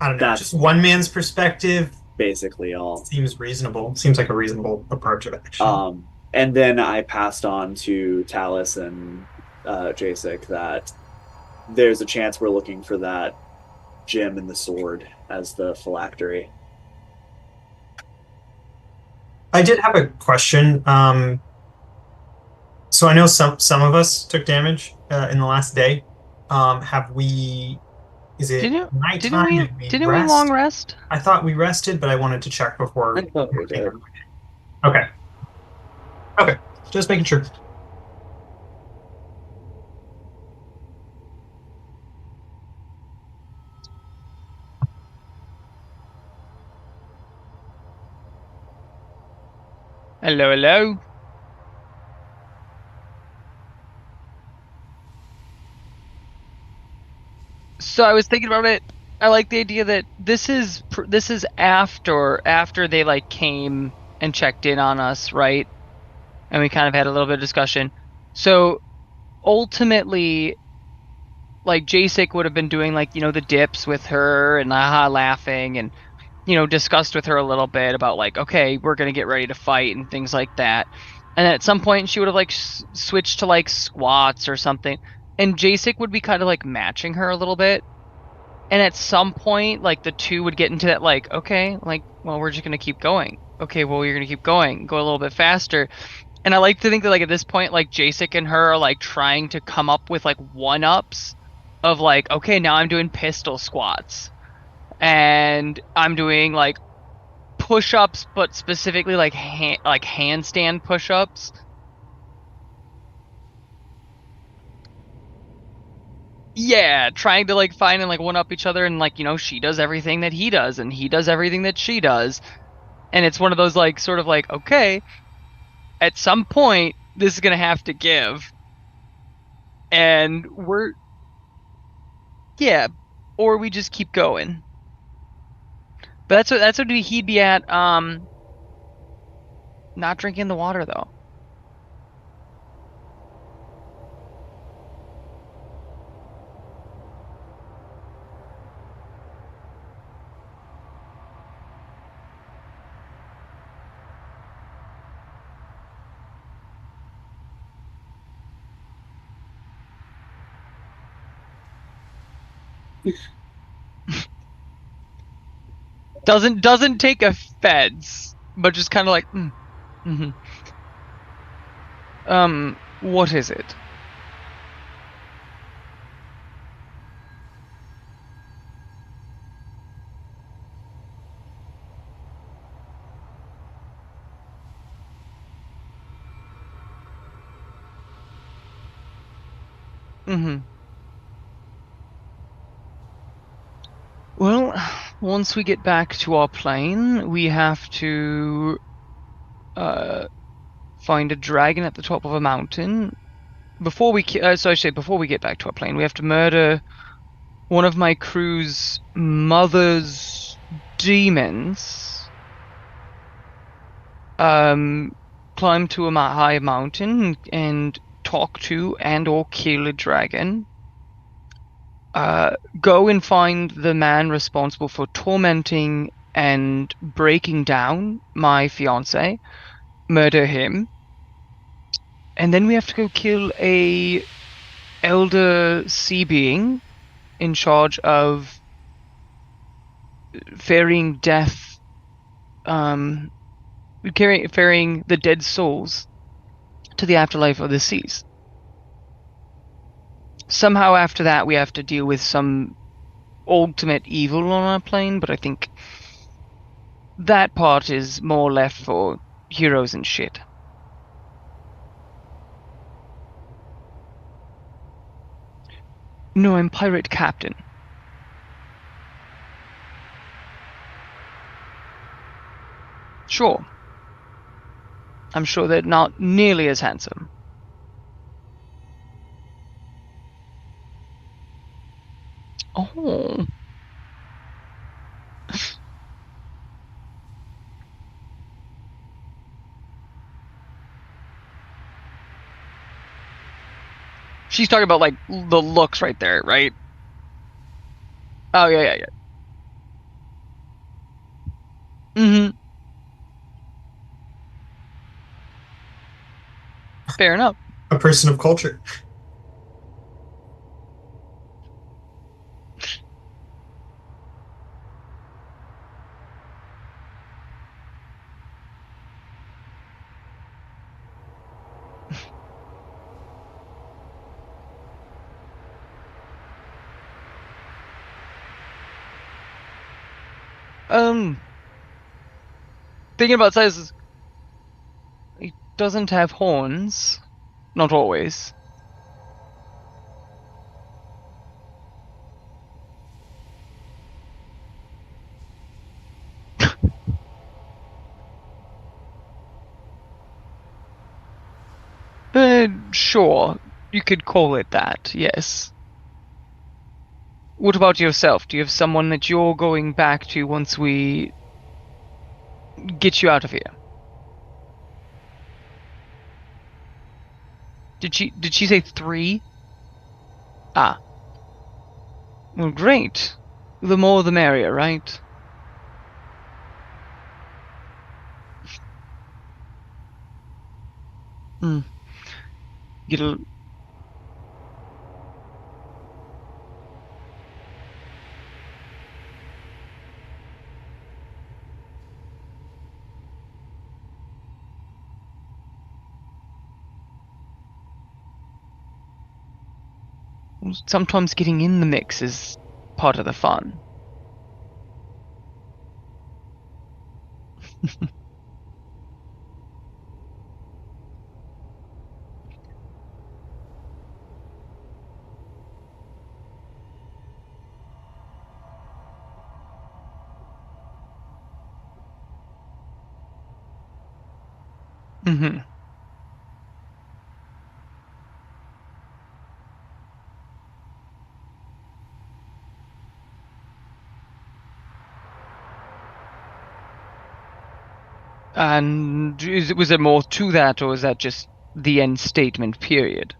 I don't know. That's Just one man's perspective basically all. seems reasonable. Seems like a reasonable approach of action. And then I passed on to Tallis and Jasek that there's a chance we're looking for that gem and the sword as the phylactery. I did have a question. So I know some of us took damage in the last day. Have we? Is it nighttime? Didn't we long rest? I thought we rested, but I wanted to check before. I thought we did. Okay. Okay. Just making sure. Hello, hello. So I was thinking about it. I like the idea that this is after they like came and checked in on us, right? And we kind of had a little bit of discussion. So ultimately, like Jasek would have been doing like, you know, the dips with her and laughing and, you know, discussed with her a little bit about like, okay, we're gonna get ready to fight and things like that. And at some point she would have like switched to like squats or something, and Jasek would be kind of like matching her a little bit. And at some point, like the two would get into that like, okay, like, well, we're just gonna keep going. Okay, well, you're gonna keep going, go a little bit faster. And I like to think that like at this point, like Jasek and her are like trying to come up with like one-ups of like, okay, now I'm doing pistol squats. And I'm doing like push-ups, but specifically like handstand push-ups. Yeah, trying to like find and like one up each other, and like, you know, she does everything that he does and he does everything that she does. And it's one of those like sort of like, okay, at some point this is gonna have to give. And or we just keep going. But that's what he'd be at. Not drinking the water though. Doesn't take offense, but just kind of like, what is it? Well, once we get back to our plane, we have to find a dragon at the top of a mountain. Before we get back to our plane, we have to murder one of my crew's mother's demons. Climb to a high mountain and talk to and/or kill a dragon. Go and find the man responsible for tormenting and breaking down my fiance, murder him, and then we have to go kill a elder sea being in charge of ferrying death, ferrying the dead souls to the afterlife of the seas. Somehow after that we have to deal with some ultimate evil on our plane, but I think that part is more left for heroes and shit. No, I'm pirate captain. Sure. I'm sure they're not nearly as handsome. Oh. She's talking about like the looks right there, right? Oh yeah. Mm-hmm. Fair enough. A person of culture. Thinking about sizes, he doesn't have horns. Not always. Sure. You could call it that, yes. What about yourself? Do you have someone that you're going back to once we get you out of here? Did she say 3? Ah. Well, great. The more the merrier, right? Hmm. Get a... Sometimes getting in the mix is part of the fun. Mm-hmm. And was there more to that, or is that just the end statement, period?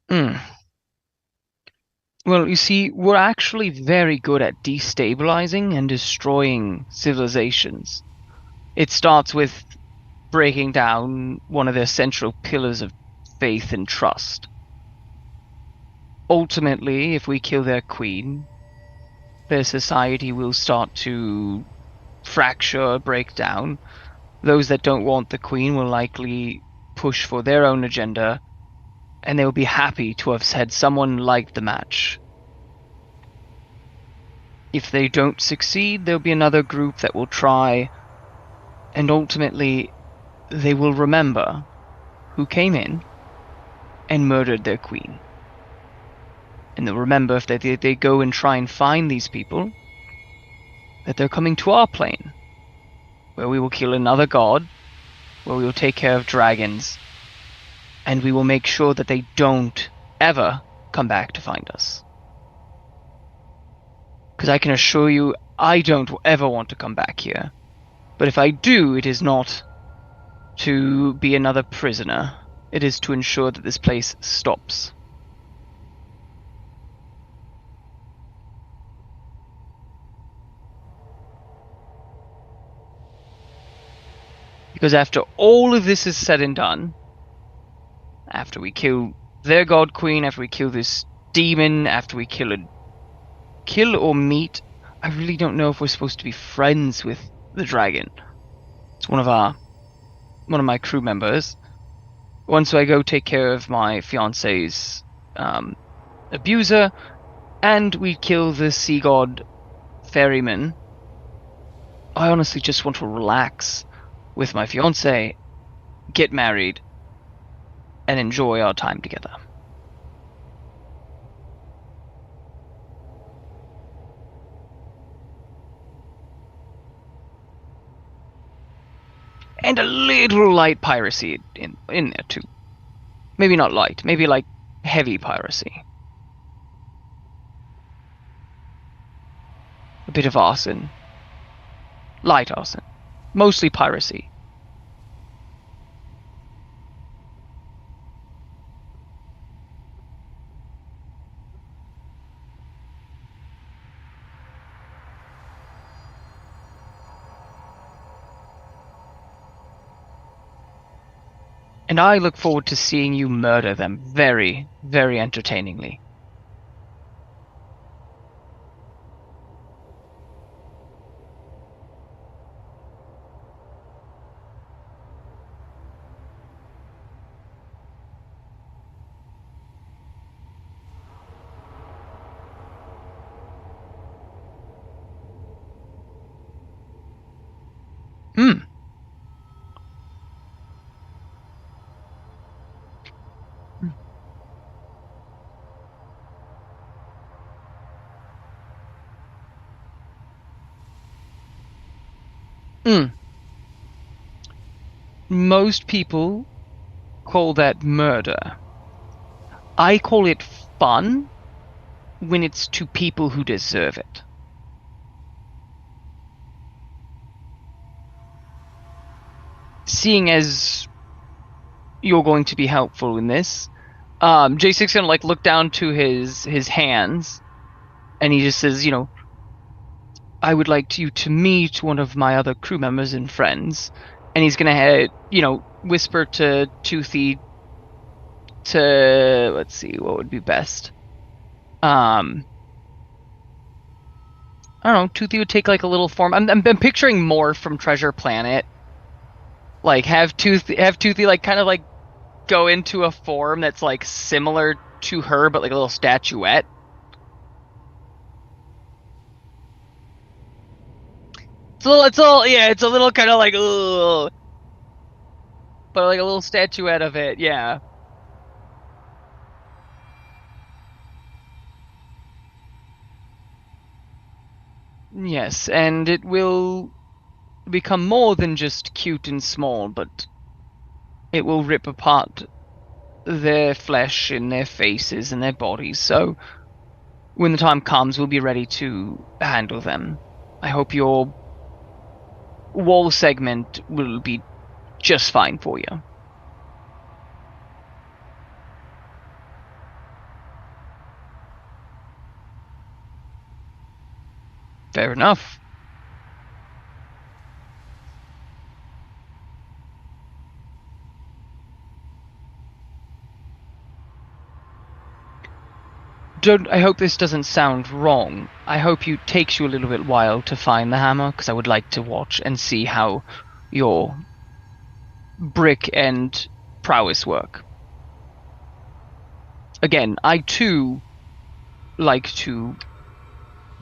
Hmm. Well, you see, we're actually very good at destabilizing and destroying civilizations. It starts with breaking down one of their central pillars of faith and trust. Ultimately, if we kill their queen, their society will start to fracture, break down. Those that don't want the queen will likely push for their own agenda, and they will be happy to have had someone like the match. If they don't succeed, there'll be another group that will try, and ultimately they will remember who came in and murdered their queen. And they'll remember if they go and try and find these people, that they're coming to our plane, where we will kill another god, where we will take care of dragons, and we will make sure that they don't ever come back to find us. Because I can assure you, I don't ever want to come back here. But if I do, it is not to be another prisoner. It is to ensure that this place stops. Because after all of this is said and done, after we kill their god queen, after we kill this demon, after we kill or meet, I really don't know if we're supposed to be friends with the dragon. It's one of my crew members. Once I go take care of my fiance's abuser, and we kill the sea god ferryman, I honestly just want to relax with my fiance, get married, and enjoy our time together. And a little light piracy in there too. Maybe not light, maybe like heavy piracy. A bit of arson. Light arson. Mostly piracy. And I look forward to seeing you murder them very, very entertainingly. Hmm. Hmm. Most people call that murder. I call it fun when it's to people who deserve it. Seeing as you're going to be helpful in this, J6 gonna like look down to his hands, and he just says, I would like you to meet one of my other crew members and friends. And he's gonna, whisper to Toothy to, let's see, what would be best. I don't know, Toothy would take like a little form. I'm picturing more from Treasure Planet. Like have Toothy like kind of like go into a form that's like similar to her, but like a little statuette. It's a little kind of like, ugh. But like a little statuette of it, yeah. Yes, and it will become more than just cute and small, but it will rip apart their flesh and their faces and their bodies, so when the time comes, we'll be ready to handle them. I hope your wall segment will be just fine for you. Fair enough. I hope this doesn't sound wrong. I hope it takes you a little bit while to find the hammer, because I would like to watch and see how your brick and prowess work. Again, I too like to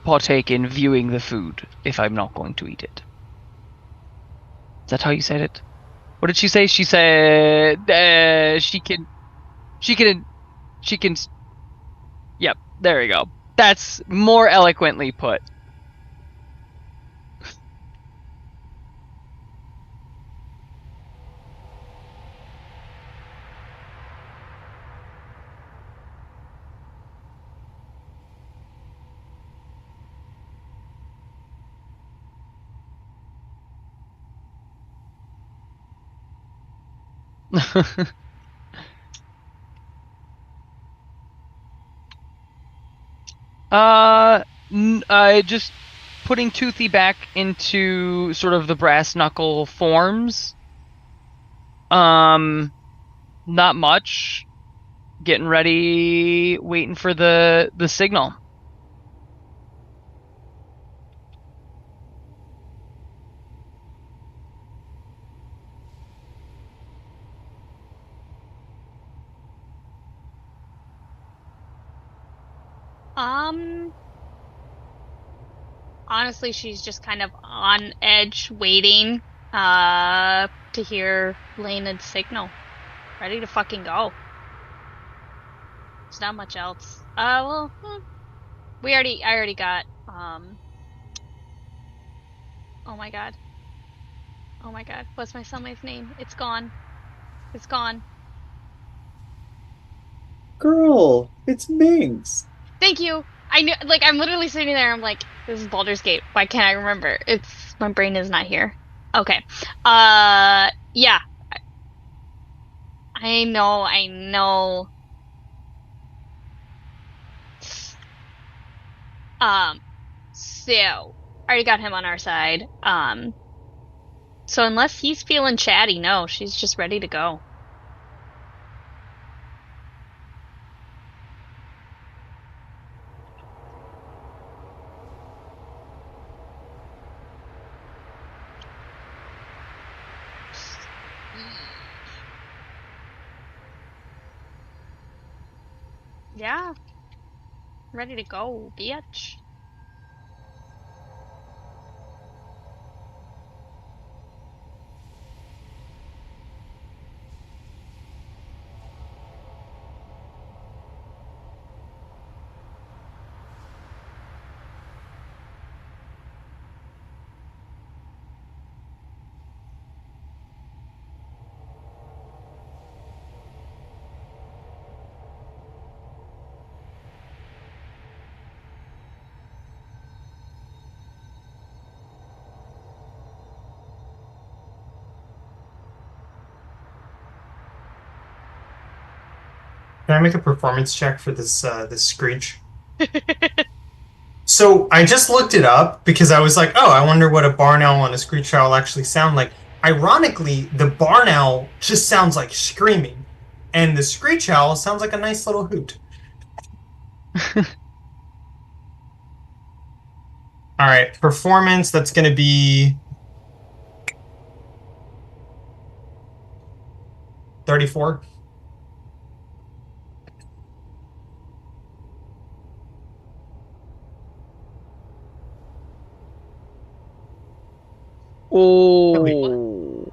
partake in viewing the food if I'm not going to eat it. Is that how you said it? What did she say? She said she can. Yep, there we go. That's more eloquently put. Just putting Toothy back into sort of the brass knuckle forms. Not much. Getting ready, waiting for the signal. Honestly, she's just kind of on edge, waiting, to hear Leonid's signal. Ready to fucking go. There's not much else. I already got, oh my god. Oh my god, what's my cellmate's name? It's gone. It's gone. Girl, it's Minx. Thank you! I knew, like, I'm literally sitting there, I'm like, this is Baldur's Gate. Why can't I remember? My brain is not here. Okay. Yeah. I know. So, already got him on our side. So unless he's feeling chatty, no, she's just ready to go. Yeah. Ready to go, bitch. Can I make a performance check for this screech? So I just looked it up because I was like, oh, I wonder what a barn owl and a screech owl actually sound like. Ironically, the barn owl just sounds like screaming, and the screech owl sounds like a nice little hoot. All right, performance, that's going to be 34. Oh.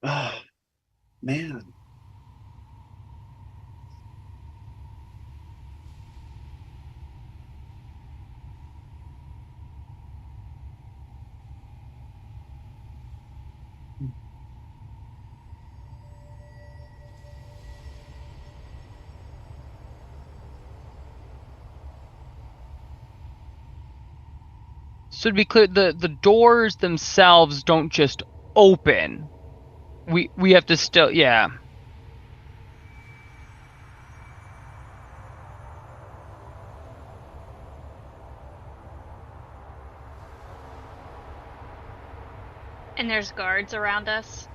Ah, man. So to be clear, the doors themselves don't just open. We have to still, yeah. And there's guards around us.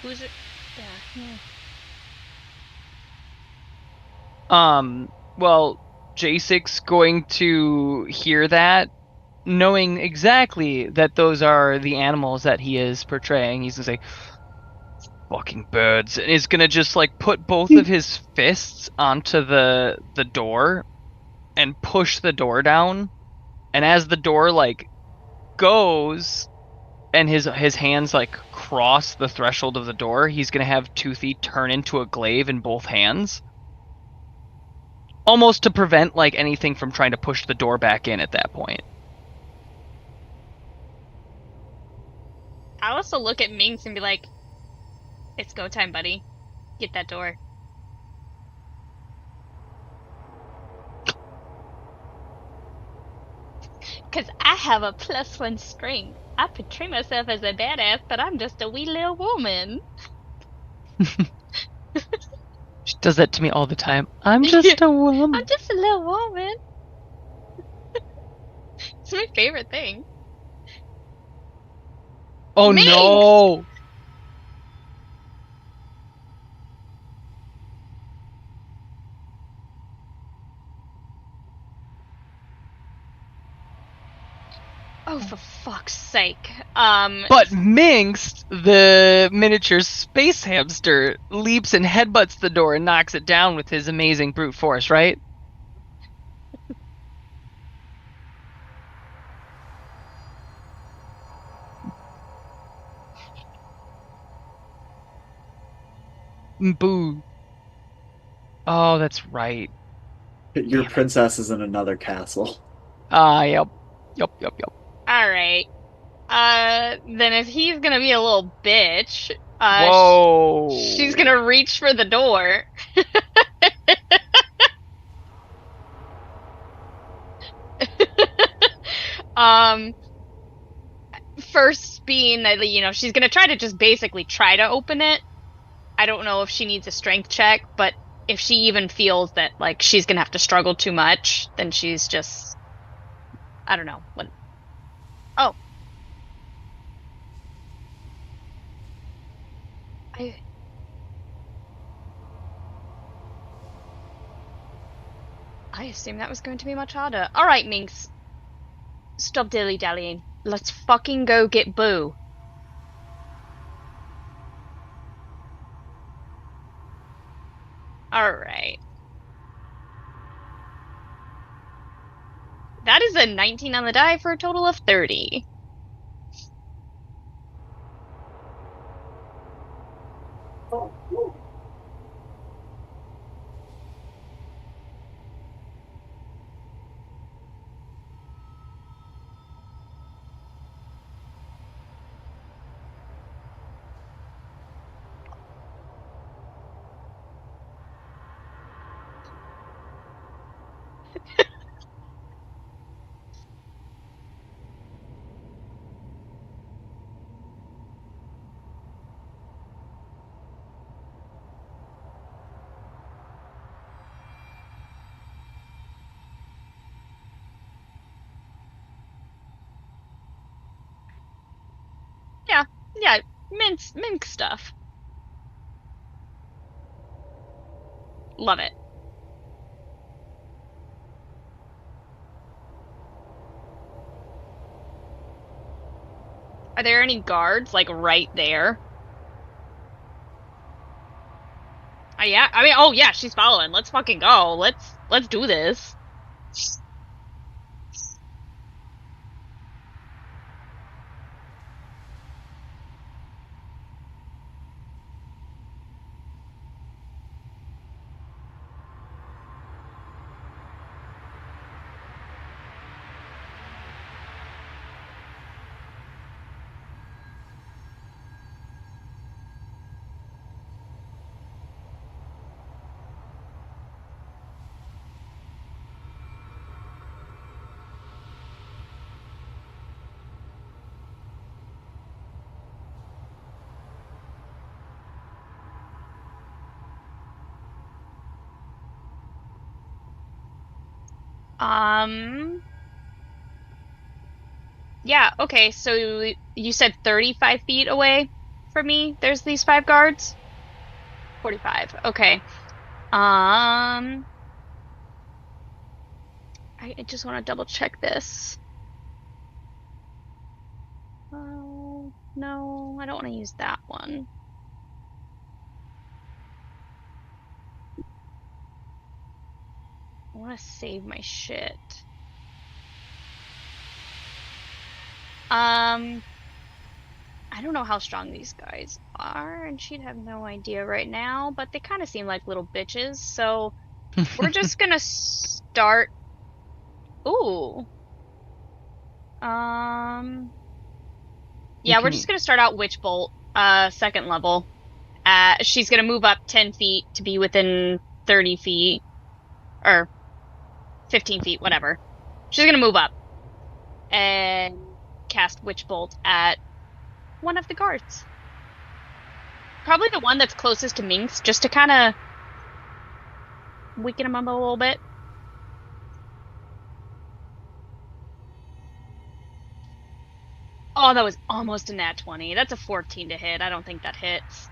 Who's it? Yeah. Well, Jasic's going to hear that, knowing exactly that those are the animals that he is portraying. He's gonna say, fucking birds, and he's gonna just like put both of his fists onto the door and push the door down. And as the door like goes and his hands like cross the threshold of the door, he's gonna have Toothy turn into a glaive in both hands. Almost to prevent like anything from trying to push the door back in at that point. I also look at Minx and be like, it's go time, buddy. Get that door. Cause I have a +1 strength. I portray myself as a badass, but I'm just a wee little woman. She does that to me all the time. I'm just a woman. I'm just a little woman. It's my favorite thing. Oh Minx! no! Oh, for fuck's sake. But Minx, the miniature space hamster, leaps and headbutts the door and knocks it down with his amazing brute force, right? Boo. Oh, that's right. Your princess is in another castle. Yep. Alright. Then if he's gonna be a little bitch, Whoa. she's gonna reach for the door. First being that, she's gonna try to just basically try to open it. I don't know if she needs a strength check, but if she even feels that, like, she's gonna have to struggle too much, then she's just, I don't know. Oh. I assumed that was going to be much harder. Alright, Minx. Stop dilly-dallying. Let's fucking go get Boo. Alright. That is a 19 on the die for a total of 30. Yeah, Minx stuff. Love it. Are there any guards, like, right there? Oh, yeah? I mean, oh, yeah, she's following. Let's fucking go. Let's do this. Yeah, okay, so you said 35 feet away from me, there's these 5 guards? 45, okay. I just want to double check this. Oh, no, I don't want to use that one. I want to save my shit. I don't know how strong these guys are, and she'd have no idea right now, but they kind of seem like little bitches, so we're just gonna start... Ooh. Yeah, we're just gonna start out Witch Bolt, second level. She's gonna move up 10 feet to be within 30 feet. Or 15 feet, whatever. She's gonna move up. And cast Witch Bolt at one of the guards. Probably the one that's closest to Minx, just to kind of weaken him up a little bit. Oh, that was almost a nat 20. That's a 14 to hit. I don't think that hits.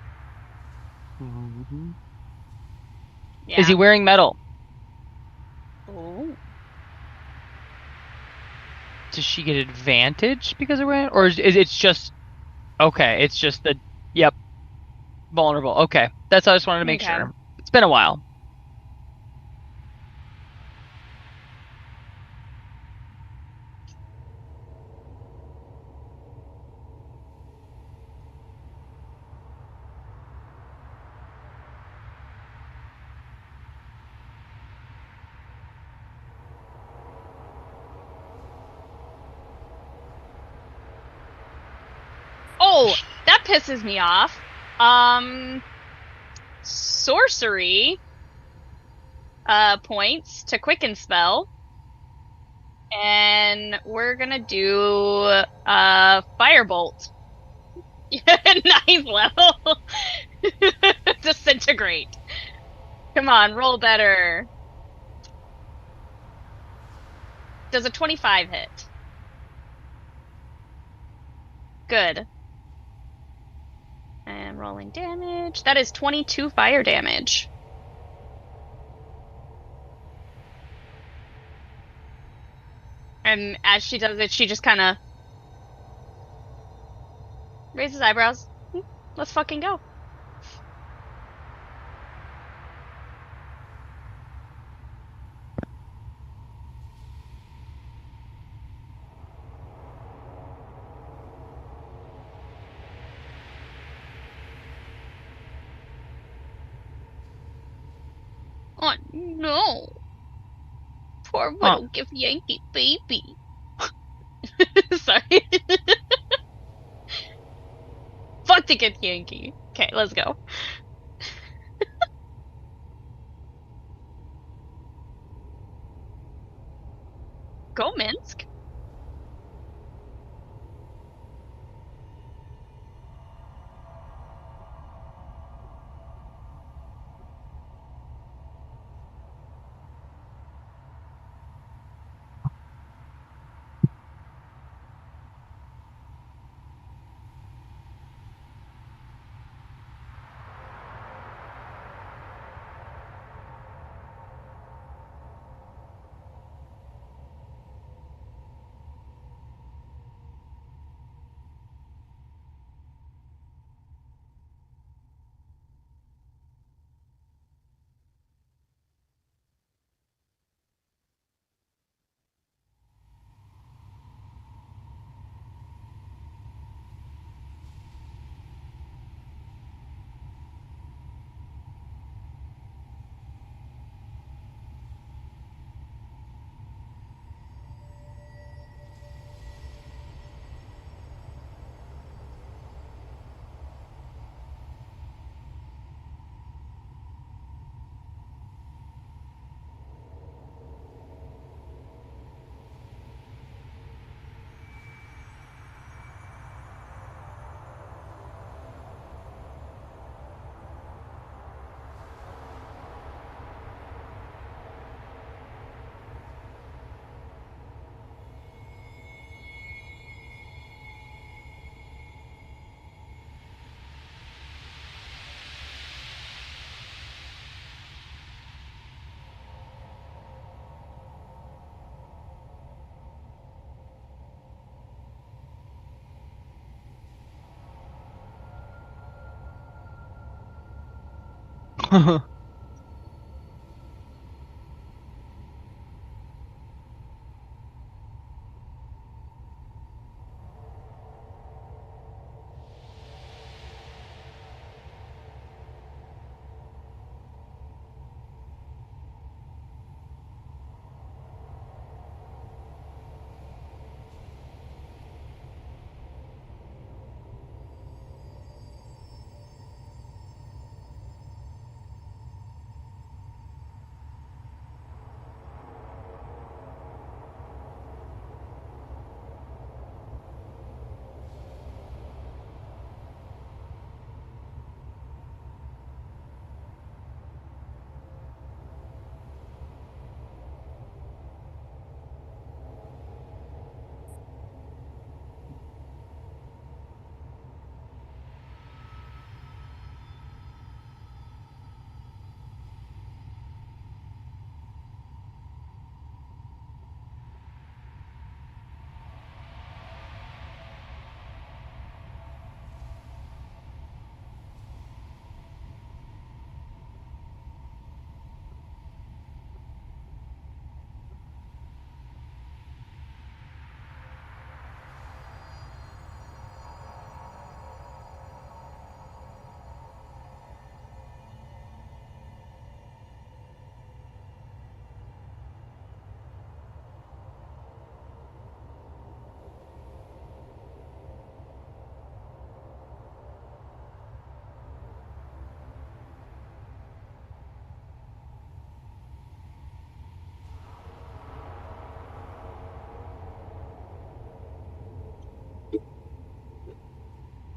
Mm-hmm. Yeah. Is he wearing metal? Oh. Does she get advantage because of wearing it? Or is it just... Okay, it's just the... Yep. Vulnerable. Okay. That's how I just wanted to make sure. It's been a while. Oh, that pisses me off. Sorcery points to quicken spell. And we're gonna do firebolt. Ninth level. Disintegrate. Come on, roll better. Does a 25 hit? Good. And rolling damage. That is 22 fire damage. And as she does it, she just kind of raises eyebrows. Let's fucking go. Oh no. Poor little Githyanki baby. Sorry. Fuck the Githyanki. Okay, let's go. Go, Minsk.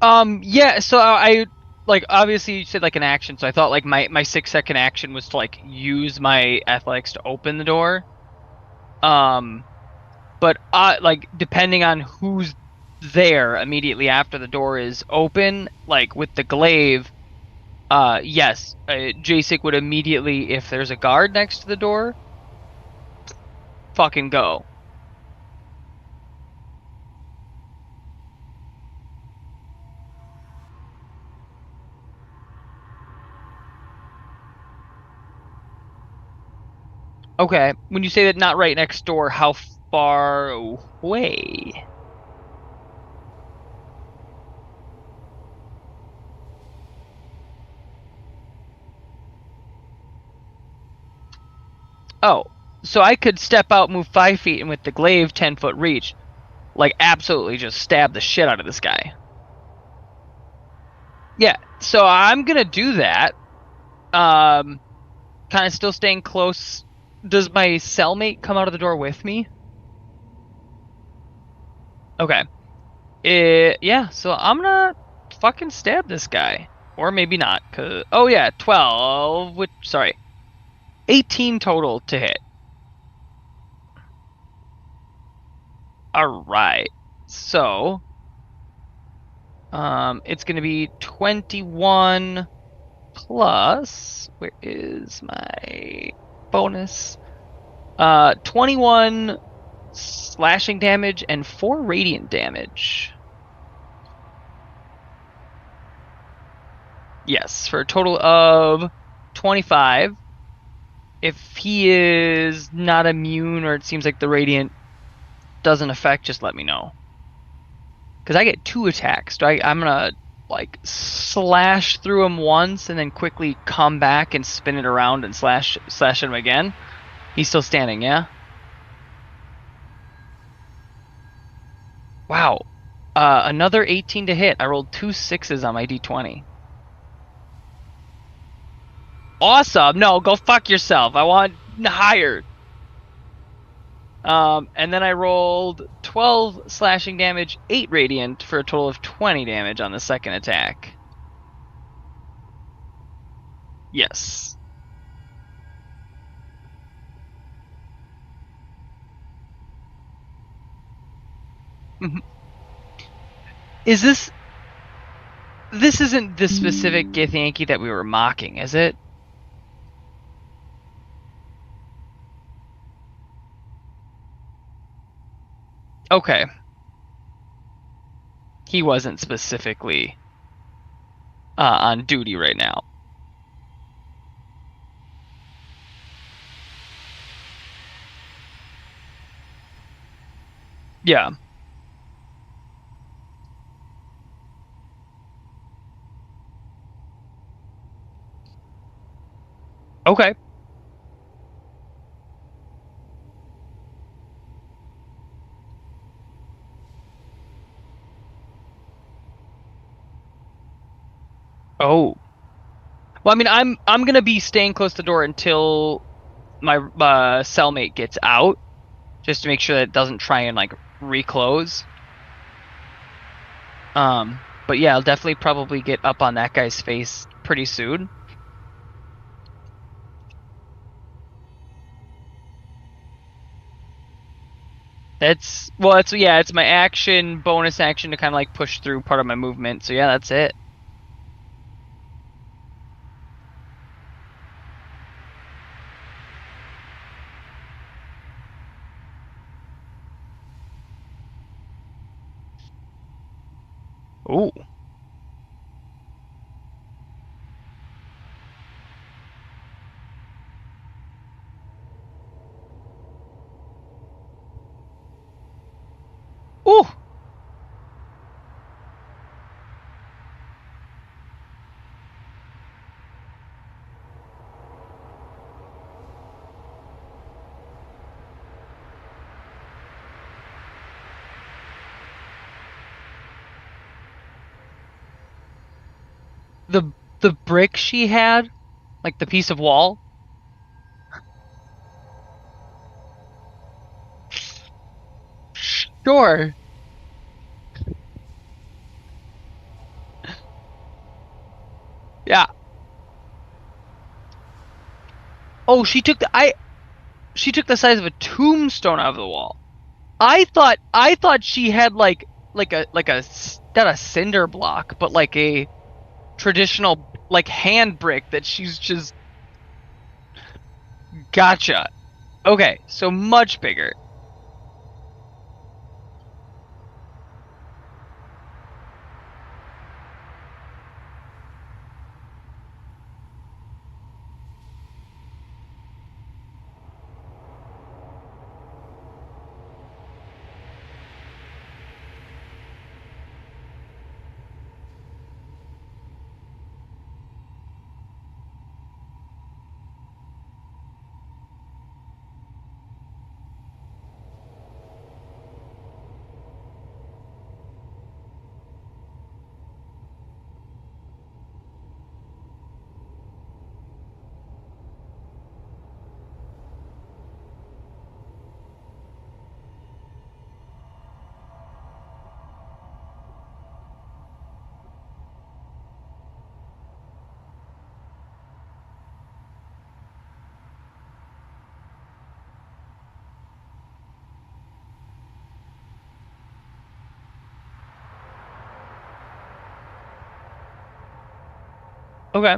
Yeah, so I like obviously you said like an action, so I thought like my 6-second action was to like use my athletics to open the door. Um, but like depending on who's there immediately after the door is open, like with the glaive, yes, Jacek would immediately, if there's a guard next to the door, fucking go. Okay, when you say that not right next door, how far away? Oh, so I could step out, move 5 feet, and with the glaive 10-foot reach, like absolutely just stab the shit out of this guy. Yeah, so I'm gonna do that. Kind of still staying close. Does my cellmate come out of the door with me? Okay. Yeah, so I'm gonna fucking stab this guy. Or maybe not, cause... Oh yeah, 12, which, sorry. 18 total to hit. Alright. So... it's gonna be 21 plus... Where is my bonus? 21 slashing damage and 4 radiant damage. Yes, for a total of 25. If he is not immune or it seems like the radiant doesn't affect, just let me know. Because I get 2 attacks. So I'm gonna like slash through him once and then quickly come back and spin it around and slash him again. He's still standing, yeah? Wow. Another 18 to hit. I rolled 2 6s on my d20. Awesome. No, go fuck yourself. I want higher. And then I rolled 12 slashing damage, 8 radiant for a total of 20 damage on the second attack. Yes. Is this... This isn't the specific Githyanki that we were mocking, is it? Okay. He wasn't specifically on duty right now. Yeah. Okay. Oh. Well, I mean, I'm gonna be staying close to the door until my cellmate gets out, just to make sure that it doesn't try and like reclose. But yeah, I'll definitely probably get up on that guy's face pretty soon. It's my action, bonus action to kind of like push through part of my movement. So yeah, that's it. Ooh. Ooh. The brick she had, like the piece of wall. Sure. Yeah. Oh, she took the size of a tombstone out of the wall. I thought she had like a not a cinder block, but like a traditional like hand brick that she's just gotcha. Okay, so much bigger. Okay.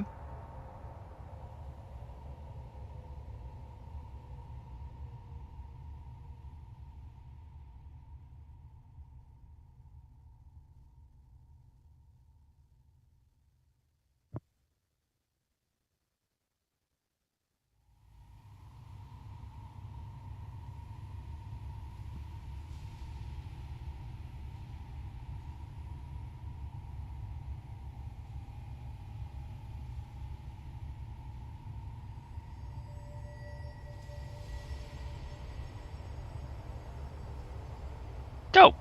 Dope.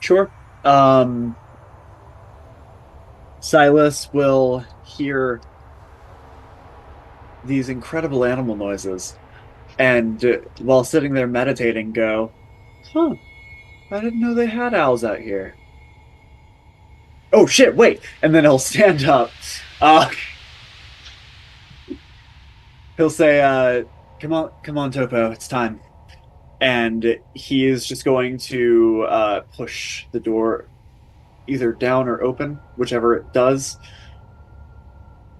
Sure. Silas will hear these incredible animal noises, and while sitting there meditating, go, "Huh, I didn't know they had owls out here. Oh shit, wait!" And then he'll stand up. He'll say, come on, Topo, it's time." And he is just going to push the door either down or open, whichever it does.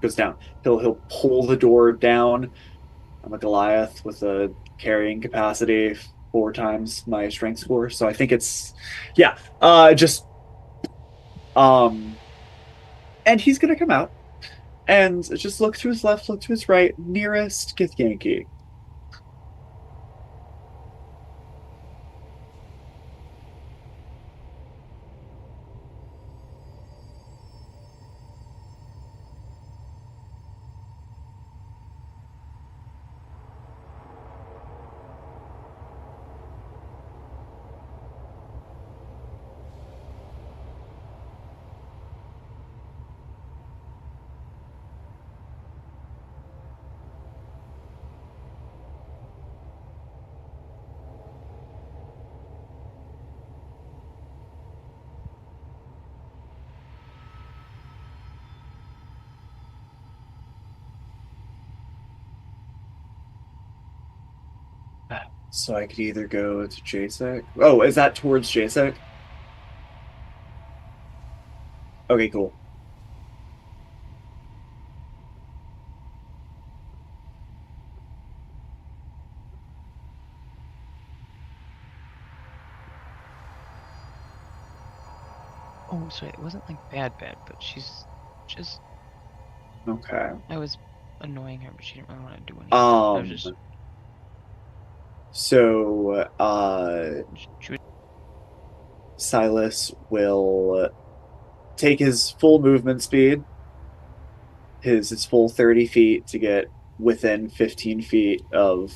Goes down. He'll pull the door down. I'm a Goliath with a carrying capacity 4 times my strength score, so I think it's yeah. Just and he's gonna come out and just look to his left, look to his right, nearest Githyanki. So I could either go to Jasek. Oh, is that towards Jasek? Okay, cool. Oh, so it wasn't like bad, but she's just. Okay. I was annoying her, but she didn't really want to do anything. I was just. So, She was, Silas will take his full movement speed, his full 30 feet to get within 15 feet of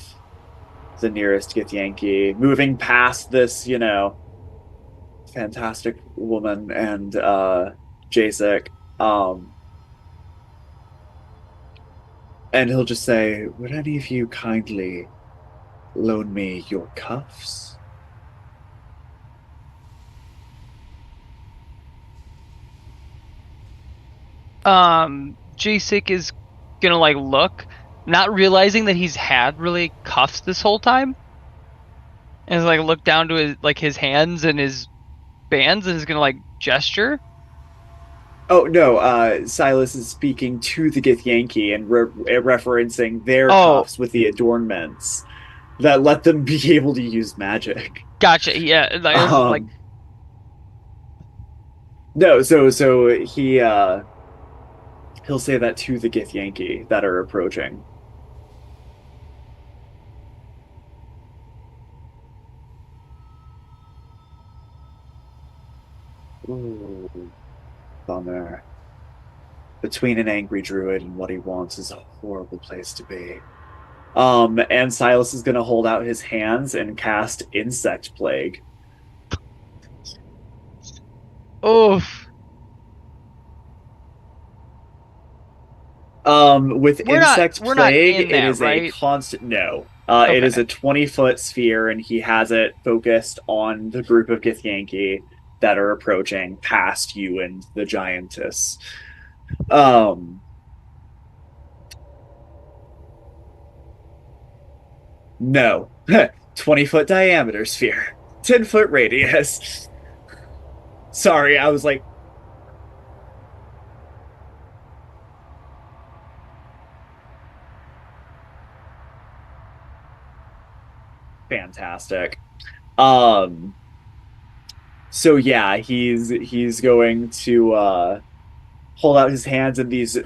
the nearest Githyanki, moving past this, fantastic woman and Jasek. And he'll just say, "Would any of you kindly loan me your cuffs?" Jasik is gonna like look, not realizing that he's had really cuffs this whole time, and is like look down to his hands and his bands, and is gonna like gesture. Oh no, Silas is speaking to the Githyanki and referencing their Oh, cuffs with the adornments that let them be able to use magic. gotcha. Yeah, like, I was like, Um, no, so he'll say that to the Githyanki that are approaching. Ooh, bummer. Between an angry druid and what he wants is a horrible place to be. And Silas is gonna hold out his hands and cast Insect Plague. oof. With We're not Insect we're not Plague, in it that, is a right? constant no. It is Okay. a 20-foot sphere, and he has it focused on the group of Githyanki that are approaching past you and the giantess. Um, no. 20-foot diameter sphere, 10-foot radius. Sorry, I was like, fantastic. Um, so yeah, he's going to hold out his hands, and these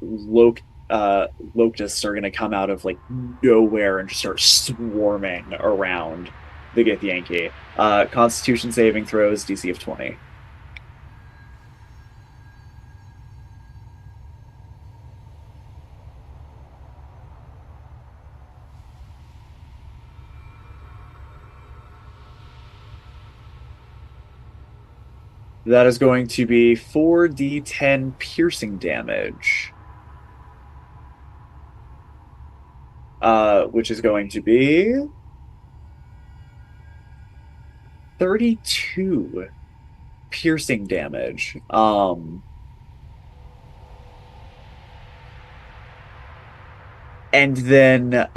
locusts are going to come out of like nowhere and just start swarming around the Githyanki. Constitution saving throws, DC of 20. That is going to be 4d10 piercing damage. Which is going to be 32 piercing damage. And then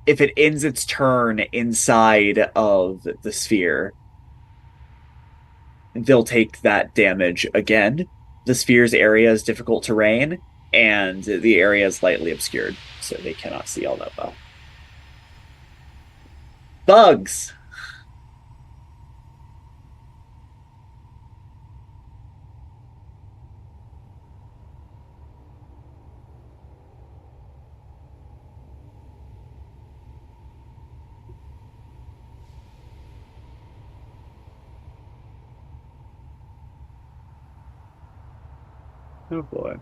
if it ends its turn inside of the sphere, they'll take that damage again. The sphere's area is difficult terrain, and the area is lightly obscured, so they cannot see all that well. Bugs! Oh boy.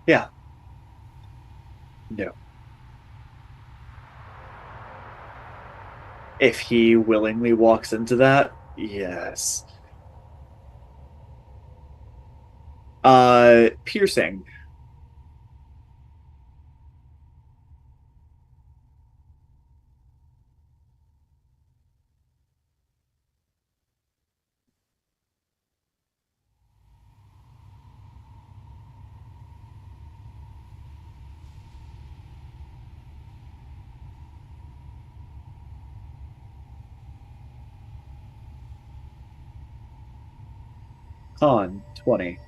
Yeah. No. If he willingly walks into that, yes. Piercing. Con 20.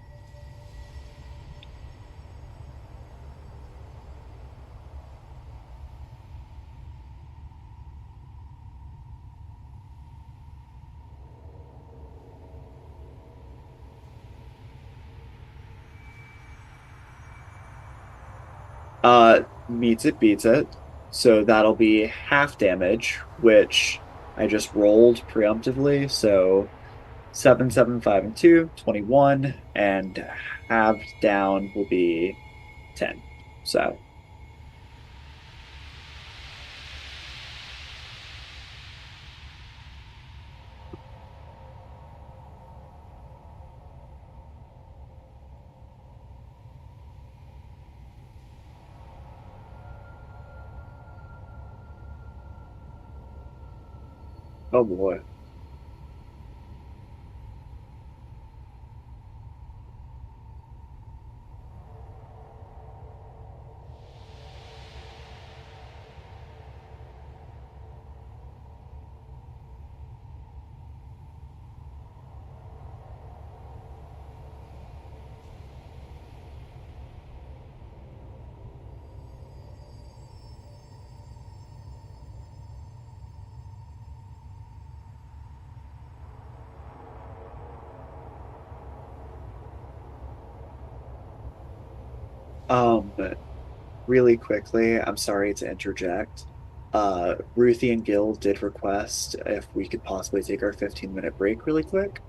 Meets it, beats it. So that'll be half damage, which I just rolled preemptively. So 7, 7, 5, and 2, 21, and halved down will be 10. So, oh boy. Um, Really quickly, I'm sorry to interject. Ruthie and Gil did request if we could possibly take our 15-minute break really quick.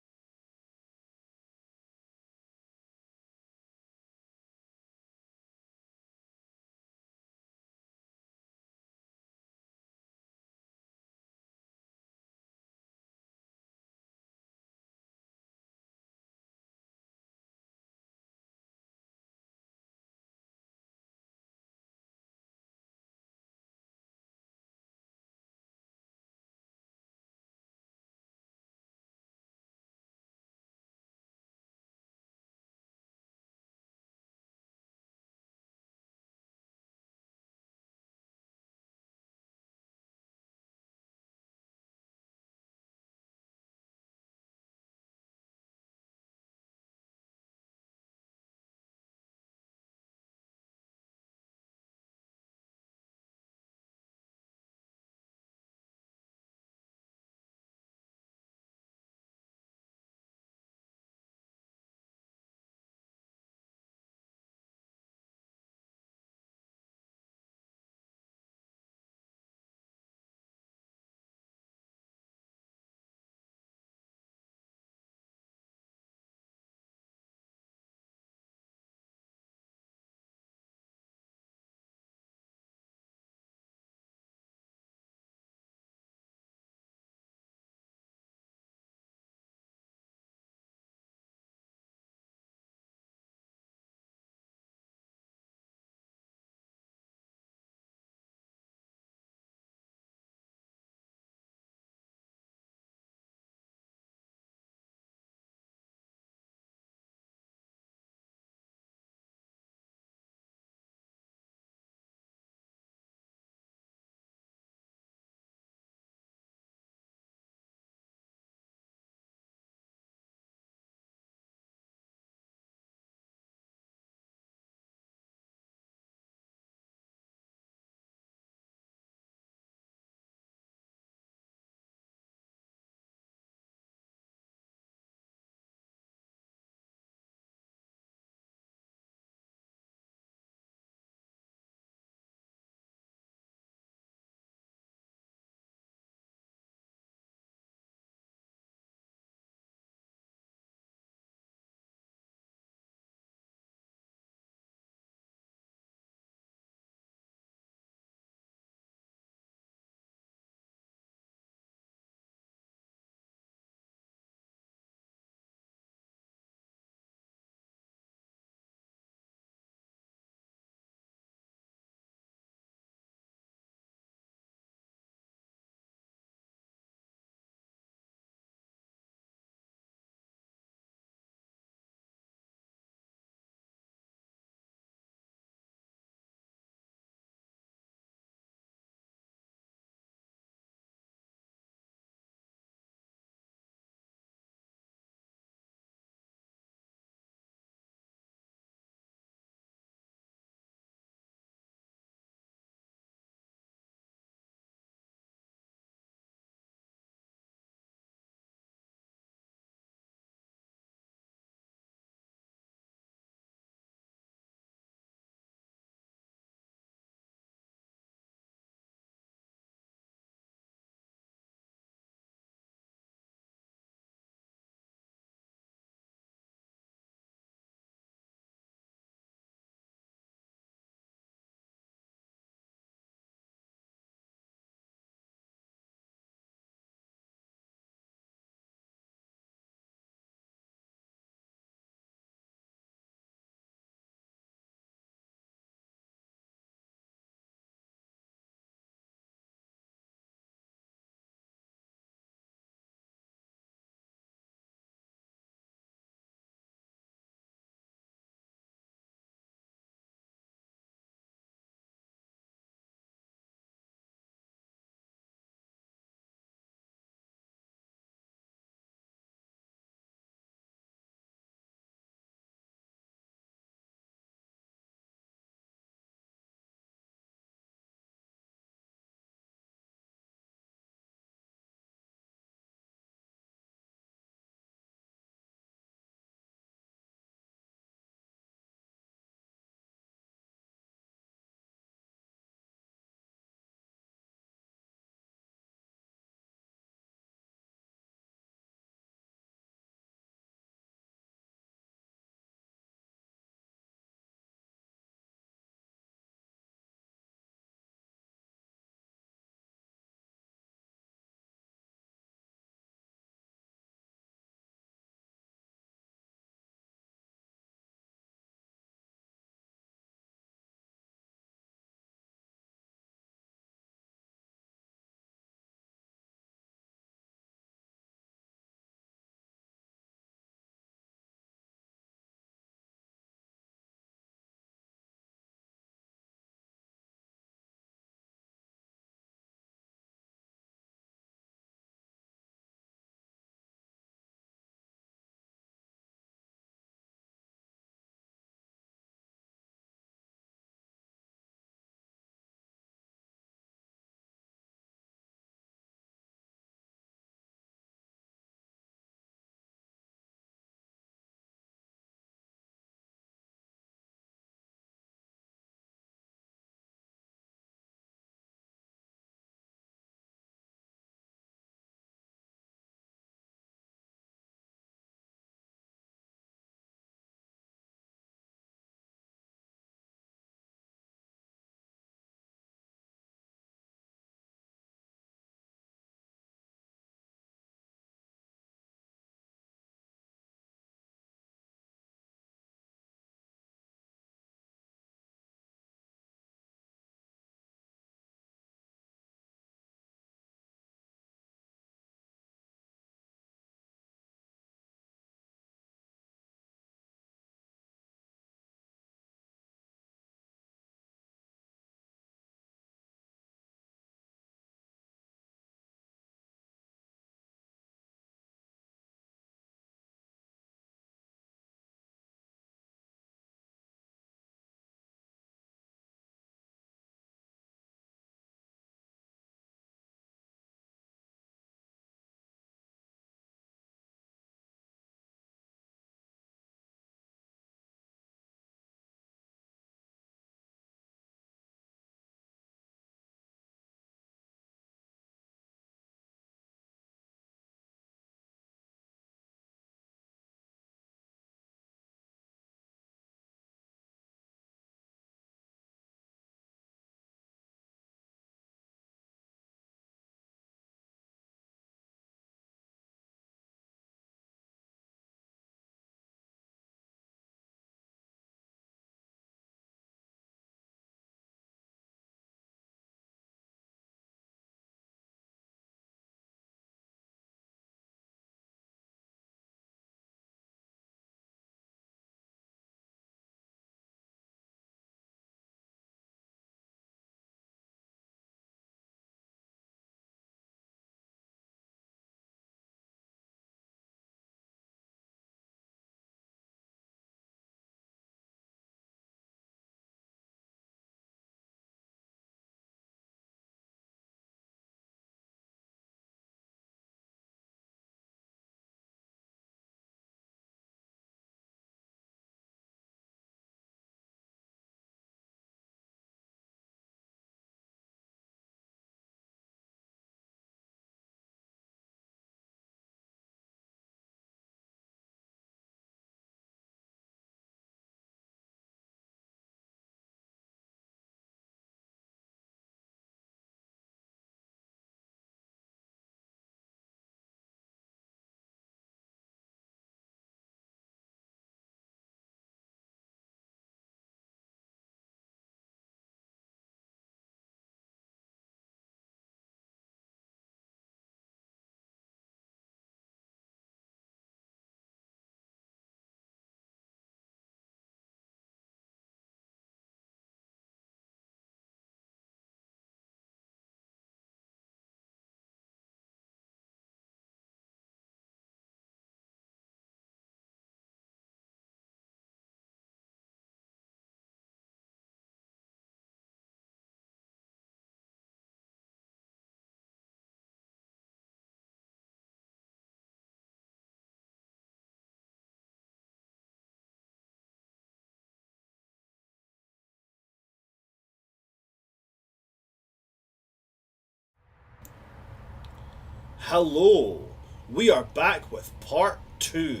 Hello, we are back with part 2.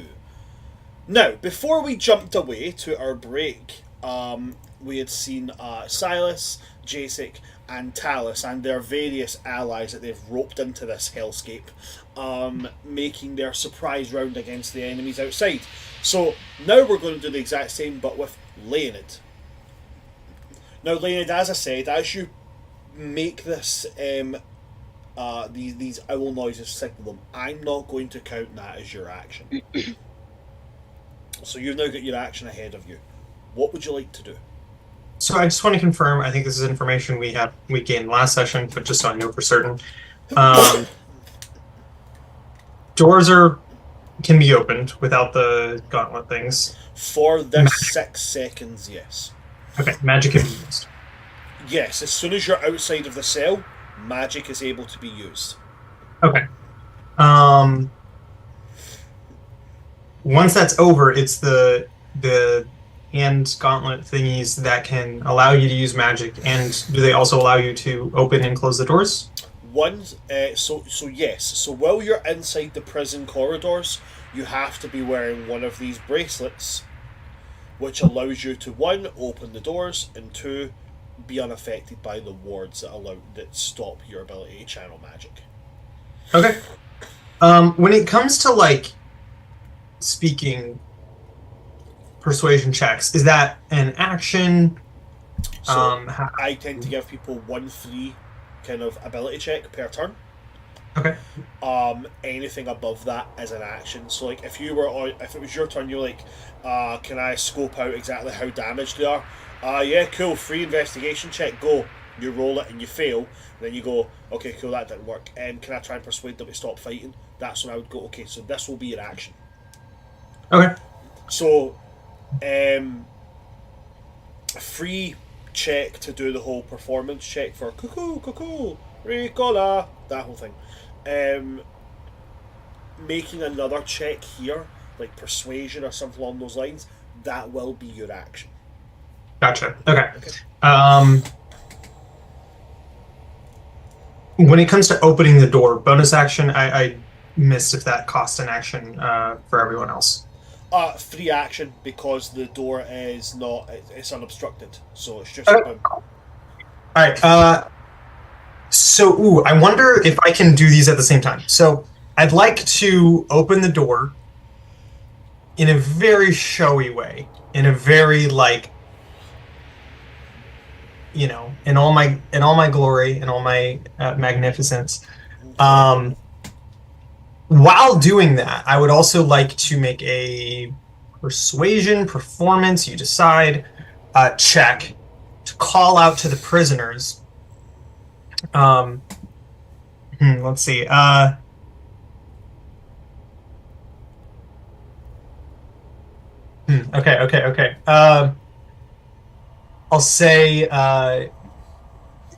Now, before we jumped away to our break, we had seen Silas, Jacek, and Tallis and their various allies that they've roped into this hellscape, making their surprise round against the enemies outside. So now we're going to do the exact same, but with Leonid. Now, Leonid, as I said, as you make this these owl noises signal them, I'm not going to count that as your action. So you've now got your action ahead of you. What would you like to do? So I just want to confirm, I think this is information we gained last session, but just so I know for certain. Doors can be opened without the gauntlet things. For this 6 seconds, yes. Okay, magic can be used. Yes, as soon as you're outside of the cell, magic is able to be used. Okay. Once that's over, it's the hand gauntlet thingies that can allow you to use magic, and do they also allow you to open and close the doors? So yes. So while you're inside the prison corridors, you have to be wearing one of these bracelets, which allows you to 1, open the doors, and 2, be unaffected by the wards that stop your ability to channel magic. Okay. When it comes to like speaking persuasion checks, is that an action? So I tend to give people 1 free kind of ability check per turn. Okay. Anything above that is an action. So like if it was your turn, you're like, can I scope out exactly how damaged they are? Yeah, cool, free investigation check, go. You roll it and you fail, then you go, okay, cool, that didn't work. Can I try and persuade them to stop fighting? That's when I would go, okay, so this will be your action. Okay. So, free check to do the whole performance check for cuckoo, Ricola, that whole thing. Making another check here, like persuasion or something along those lines, that will be your action. Gotcha. Okay. When it comes to opening the door, bonus action, I missed if that cost an action for everyone else. Free action, because the door is not, it's unobstructed, so it's just... Okay. Alright, so, I wonder if I can do these at the same time. So, I'd like to open the door in a very showy way, in a very, like, you know, in all my glory, in all my magnificence. While doing that, I would also like to make a persuasion, performance, you decide, check to call out to the prisoners. Let's see. Okay. I'll say,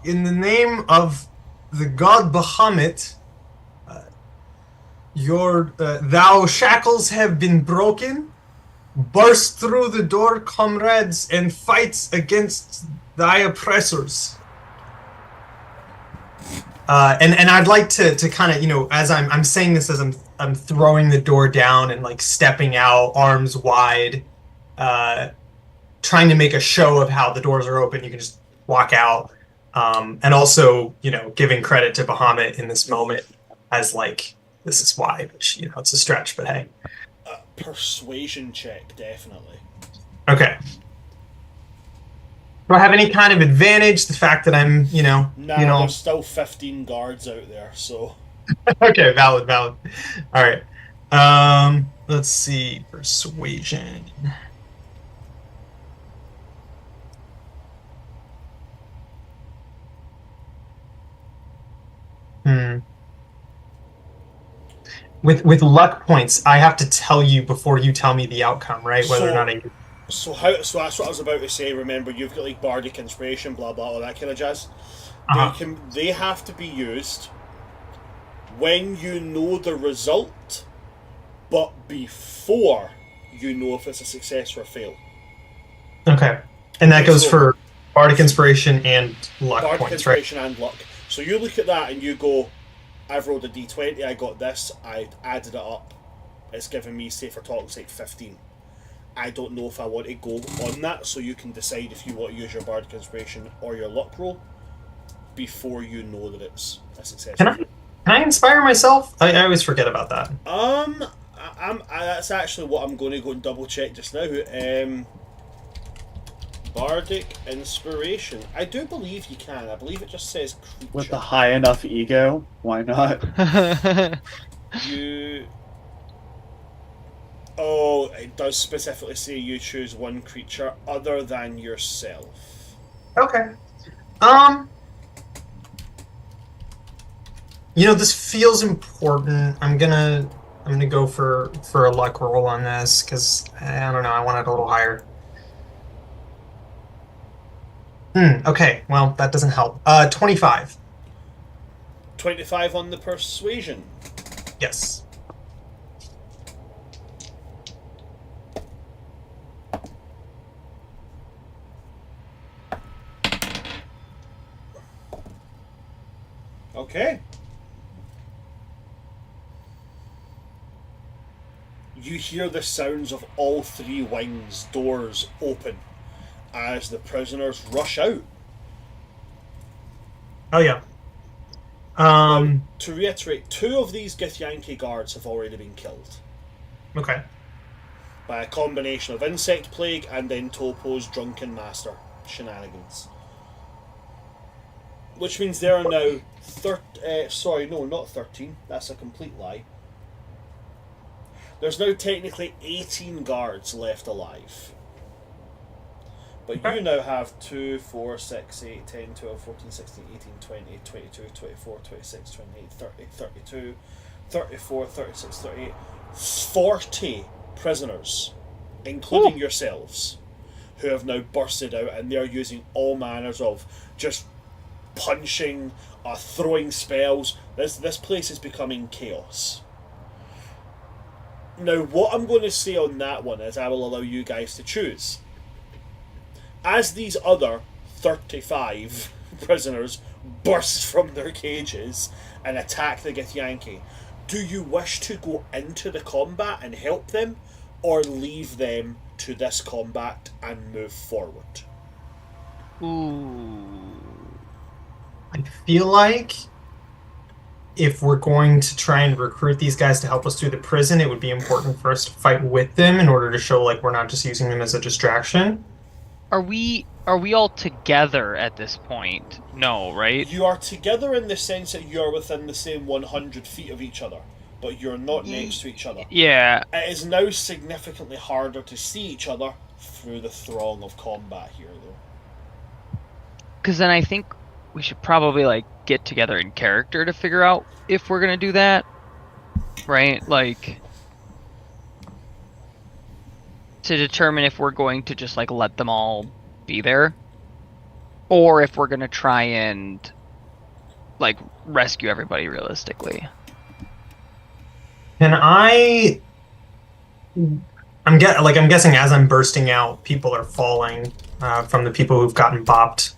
in the name of the god Bahamut, thou shackles have been broken. Burst through the door, comrades, and fight against thy oppressors. And I'd like to kind of, you know, as I'm saying this as I'm throwing the door down and like stepping out, arms wide, trying to make a show of how the doors are open. You can just walk out, and also, you know, giving credit to Bahamut in this moment as like, this is why, which, you know, it's a stretch, but hey. Persuasion check, definitely. Okay. Do I have any kind of advantage? The fact that I'm, you know... Nah, you know... there's still 15 guards out there, so... Okay, valid. All right. Let's see. Persuasion. With luck points, I have to tell you before you tell me the outcome, right? Whether or not I... So that's what I was about to say. Remember, you've got like bardic inspiration, blah blah, all that kind of jazz. They have to be used when you know the result, but before you know if it's a success or a fail. Okay, and that goes for bardic inspiration and luck bardic points, inspiration right? and luck. So you look at that and you go, I've rolled a d20, I got this, I added it up. It's given me, say for talk's sake, 15. I don't know if I want to go on that, so you can decide if you want to use your Bardic Inspiration or your luck roll before you know that it's a success. Can I inspire myself? I always forget about that. That's actually what I'm going to go and double check just now. Bardic Inspiration. I do believe you can. I believe it just says creature. With the high enough ego, why not? You... Oh, it does specifically say you choose one creature other than yourself. Okay. This feels important. I'm gonna go for a luck roll on this because I don't know. I want it a little higher. Okay. Well, that doesn't help. 25. 25 on the persuasion. Yes. Okay. You hear the sounds of all three wings' doors open as the prisoners rush out. Oh yeah. To reiterate, 2 of these Githyanki guards have already been killed Okay. by a combination of insect plague and then Topo's drunken master shenanigans. Which means there are now not 13. That's a complete lie. There's now technically 18 guards left alive. But you now have 2, 4, 6, 8, 10, 12, 14, 16, 18, 20, 22, 24, 26, 28, 30, 32, 34, 36, 38, 40 prisoners, including yourselves, who have now bursted out, and they're using all manners of just punching, throwing spells. This place is becoming chaos. Now, what I'm going to say on that one is I will allow you guys to choose. As these other 35 prisoners burst from their cages and attack the Githyanki, do you wish to go into the combat and help them, or leave them to this combat and move forward? Ooh. I feel like if we're going to try and recruit these guys to help us through the prison, it would be important for us to fight with them in order to show like we're not just using them as a distraction. Are we all together at this point? No, right? You are together in the sense that you are within the same 100 feet of each other, but you're not next to each other. Yeah. It is now significantly harder to see each other through the throng of combat here, though. Because then I think we should probably like get together in character to figure out if we're gonna do that, right? Like to determine if we're going to just like let them all be there, or if we're gonna try and like rescue everybody realistically. Can I? I'm guessing as I'm bursting out, people are falling from the people who've gotten bopped.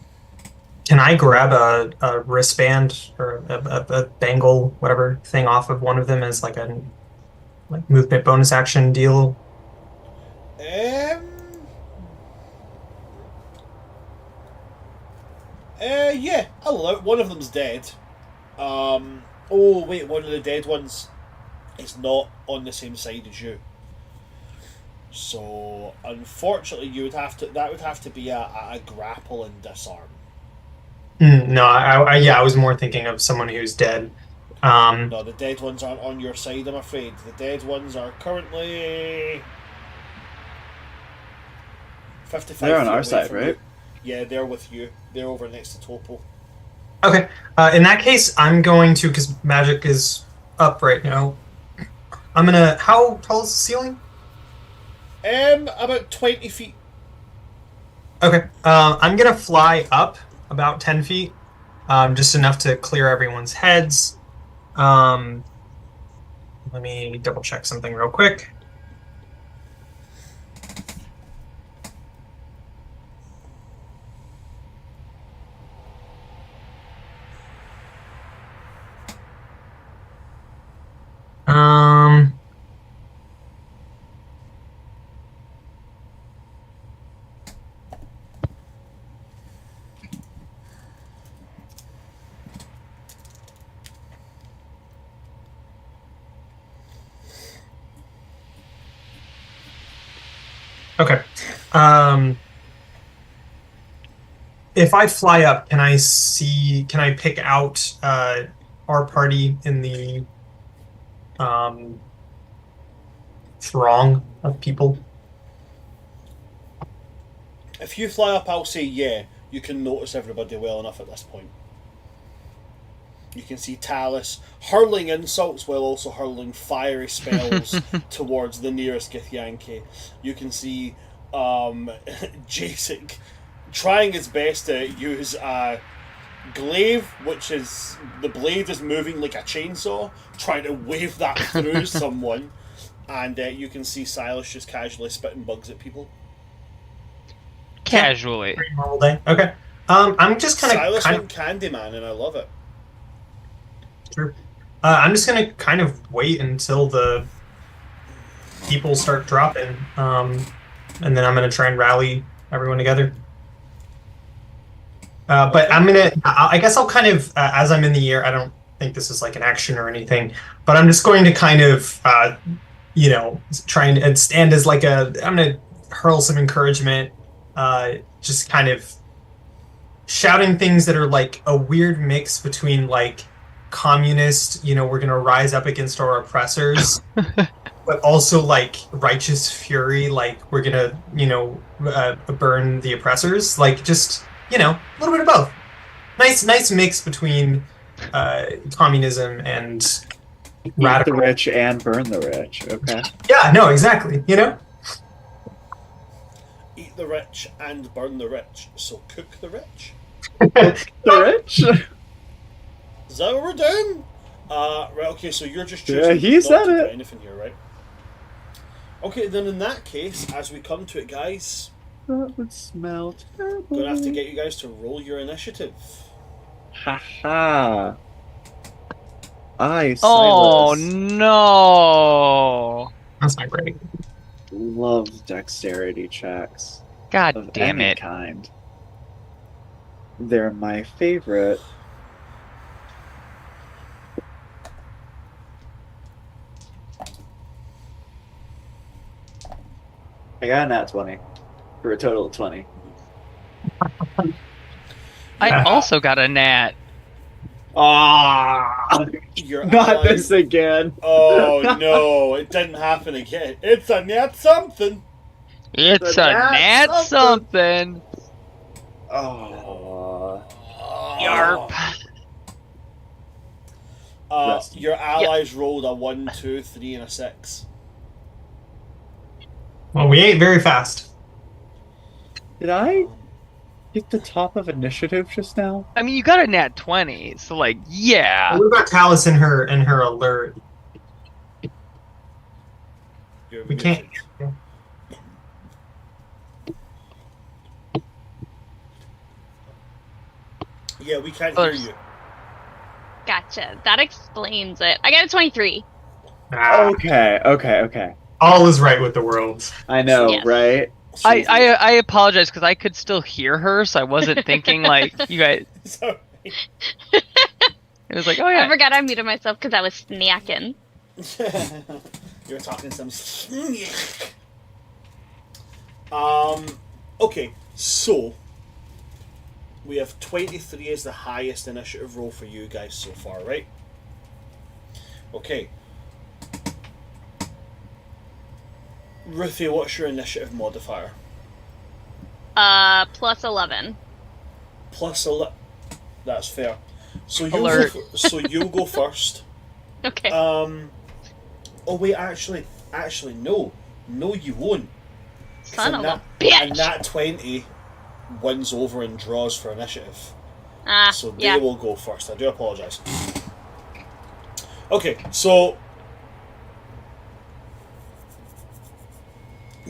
Can I grab a wristband or a bangle, whatever thing off of one of them as like a movement bonus action deal? Yeah, I'll allow it. One of them's dead. Oh wait, one of the dead ones is not on the same side as you. So unfortunately, that would have to be a grapple and disarm. No, I was more thinking of someone who's dead. No, the dead ones aren't on your side, I'm afraid. The dead ones are currently 55 They're on feet our away side, from right? you. Yeah, they're with you. They're over next to Topo. Okay. In that case, I'm going to, because magic is up right now. I'm gonna. How tall is the ceiling? About 20 feet. Okay. I'm gonna fly up about 10 feet, just enough to clear everyone's heads. Let me double check something real quick. Okay. If I fly up, can I pick out our party in the throng of people? If you fly up, I'll say yeah. You can notice everybody well enough at this point. You can see Tallis hurling insults while also hurling fiery spells towards the nearest Githyanki. You can see Jacek trying his best to use a glaive, which is the blade is moving like a chainsaw, trying to wave that through someone. And you can see Silas just casually spitting bugs at people. Casually. Pretty normal day. Okay. I'm just Silas kind went Candyman, and I love it. Sure. I'm just gonna kind of wait until the people start dropping, and then I'm gonna try and rally everyone together. But I guess I'll kind of, as I'm in the air, I don't think this is like an action or anything, but I'm just going to kind of, try and stand as like I'm gonna hurl some encouragement, just kind of shouting things that are like a weird mix between like communist, we're gonna rise up against our oppressors, but also like righteous fury, like we're gonna, burn the oppressors, like just, a little bit of both. Nice mix between communism and radical. Eat the rich and burn the rich. Okay. Yeah, no, exactly. Eat the rich and burn the rich. So cook the rich. The rich? Is that what we're doing? Right, okay, so you're just Yeah, choosing he not said to do it. anything here, right? Okay, then in that case, as we come to it, guys, That would smell terrible. gonna have to get you guys to roll your initiative. Haha. Silas, Oh no! That's not great. loves dexterity checks God of damn any it! kind. They're my favorite. I got a nat 20 for a total of 20. I also got a nat. Ah! Your Not ally- this again. Oh no, it didn't happen again. It's a net something. It's The a nat nat something. Oh. Yarp. Your allies rolled a 1, 2, 3, and a 6. Well, we ain't very fast. Did I get the top of initiative just now? I mean, you got a nat 20, so like, yeah. What about Tallis and her alert? You're We can't. muted. Yeah, we can't hear you. Gotcha. That explains it. I got a 23. Ah, Okay. all is right with the world. I know, Yes. right? So- I apologize because I could still hear her, so I wasn't thinking like you guys. Sorry. It was like, oh I yeah. forgot I muted myself because I was snacking. You're talking some. Okay, so we have 23 as the highest initiative roll for you guys so far, right? Okay. Ruthie, what's your initiative modifier? Plus 11. Plus 11. That's fair. So you'll Alert. you'll go first. Okay. Oh wait, actually, no, you won't. Son of that, a bitch! And that 20 wins over and draws for initiative. So they yeah. will go first. I do apologise. Okay, so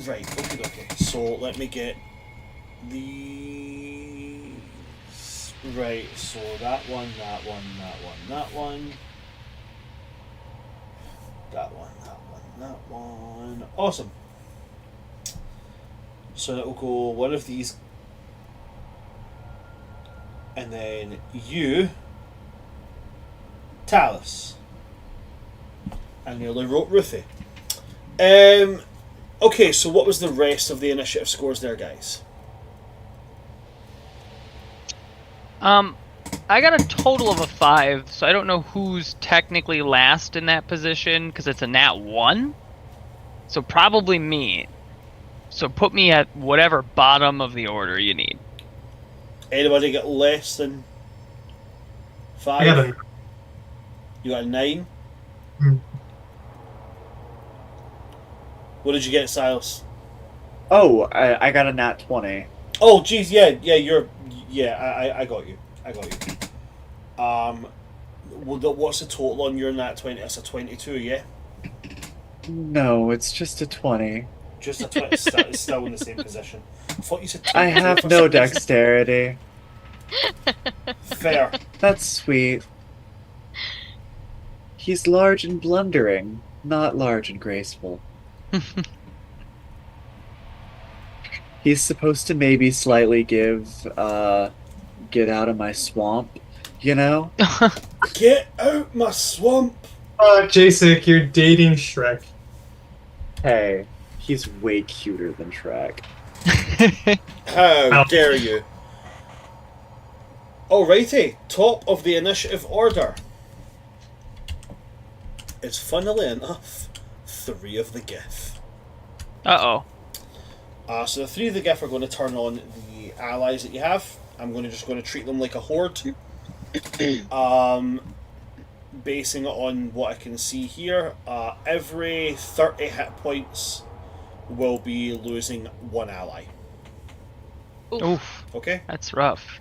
right, okay. So let me get the right. So that one. Awesome. So it will go one of these, and then you, Tallis, and nearly wrote Ruthie. Okay, so what was the rest of the initiative scores there, guys? I got a total of a 5, so I don't know who's technically last in that position because it's a nat 1. So probably me. So put me at whatever bottom of the order you need. Anybody get less than 5? I got a... You got a 9? Hmm. What did you get, Silas? Oh, I got a nat 20. Oh, geez, yeah, I got you. What's the total on your nat 20? That's a 22, yeah? No, it's just a 20. Just a 20. It's still in the same position. I thought you said 22 I have for no some reason. dexterity. Fair. That's sweet. He's large and blundering, not large and graceful. He's supposed to maybe slightly give, get out of my swamp, you know? Get out my swamp! Jasek, you're dating Shrek. Hey, he's way cuter than Shrek. How dare you? Alrighty, top of the initiative order. It's funnily enough 3 of the Gith. Uh-oh. So the 3 of the Gith are going to turn on the allies that you have. I'm just going to treat them like a horde. Basing it on what I can see here, every 30 hit points will be losing 1 ally. Oof. Okay? That's rough.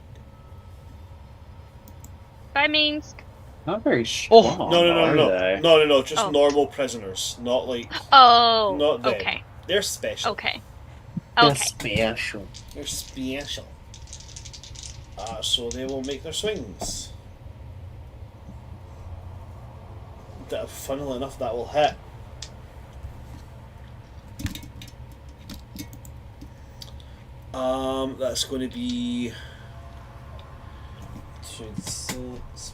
Bye, Minsk. Not very strong. No. Just Oh. normal prisoners, not like Oh. not them. Okay. They're special. Okay. They're Okay. special. They're special. So they will make their swings. Funnily enough, that will hit. That's going to be 6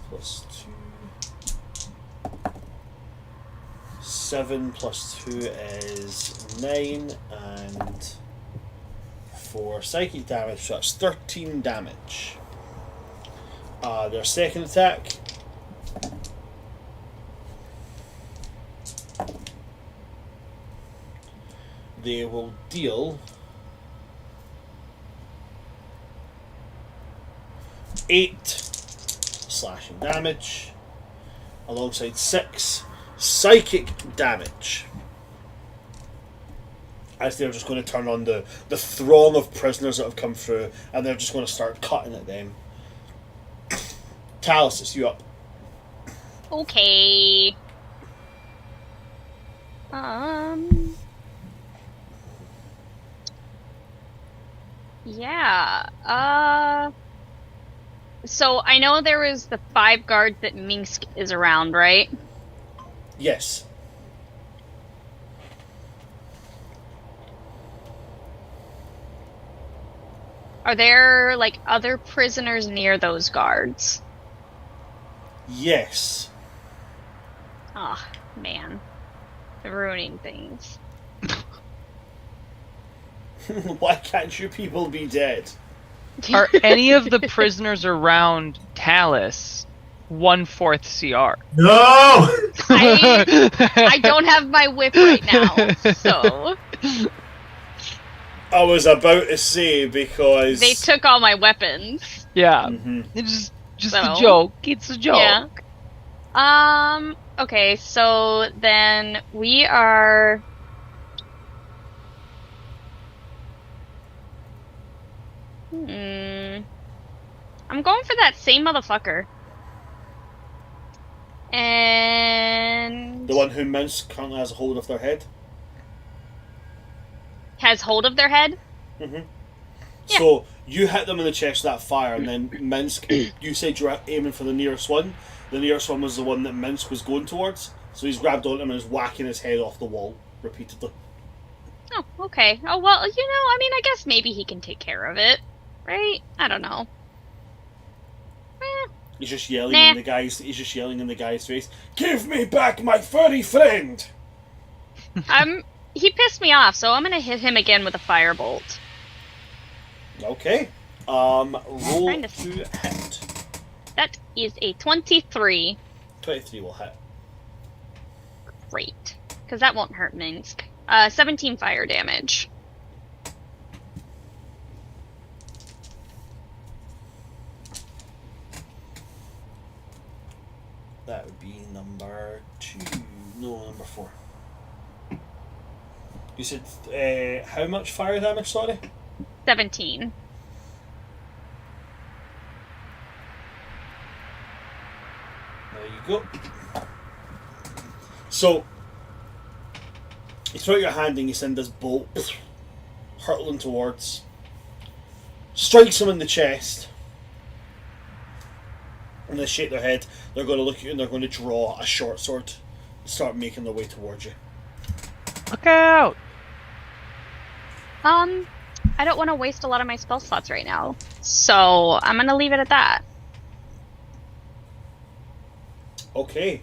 plus 2. 7 plus 2 is 9, and 4 psychic damage, so that's 13 damage. Their second attack. They will deal 8 slashing damage, alongside 6 psychic damage. As they're just going to turn on the throng of prisoners that have come through, and they're just going to start cutting at them. Tallis, it's you up. Okay. Yeah. So I know there was the 5 guards that Minsk is around, right? Yes. Are there, like, other prisoners near those guards? Yes. Oh, man. They're ruining things. Why can't you people be dead? Are any of the prisoners around Tallis 1/4 CR? No! I don't have my whip right now, so... I was about to say, because They took all my weapons. Yeah. Mhm. It's just So? a joke. It's a joke. Yeah. Okay, so then we are... I'm going for that same motherfucker. And... the one who Minsk currently has a hold of their head. has hold of their head? Mm-hmm. Yeah. So you hit them in the chest with that fire, and then Minsk, you said you were aiming for the nearest one. The nearest one was the one that Minsk was going towards. So he's grabbed onto him and is whacking his head off the wall repeatedly. Oh, okay. Oh, well, I mean, I guess maybe he can take care of it. Right? I don't know. He's just yelling Nah. in the guy's. He's just yelling in the guy's face. Give me back my furry friend. I'm he pissed me off, so I'm gonna hit him again with a firebolt. Okay. Roll Trying to to- hit. That is a 23. 23 will hit. Great. Because that won't hurt Minsk. 17 fire damage. That would be number 2. No, number 4. You said how much fire damage, sorry? 17. There you go. So, you throw out your hand and you send this bolt hurtling towards. Strikes him in the chest. And they shake their head. They're going to look at you and they're going to draw a short sword and start making their way towards you. Look out! I don't want to waste a lot of my spell slots right now. So, I'm gonna leave it at that. Okay.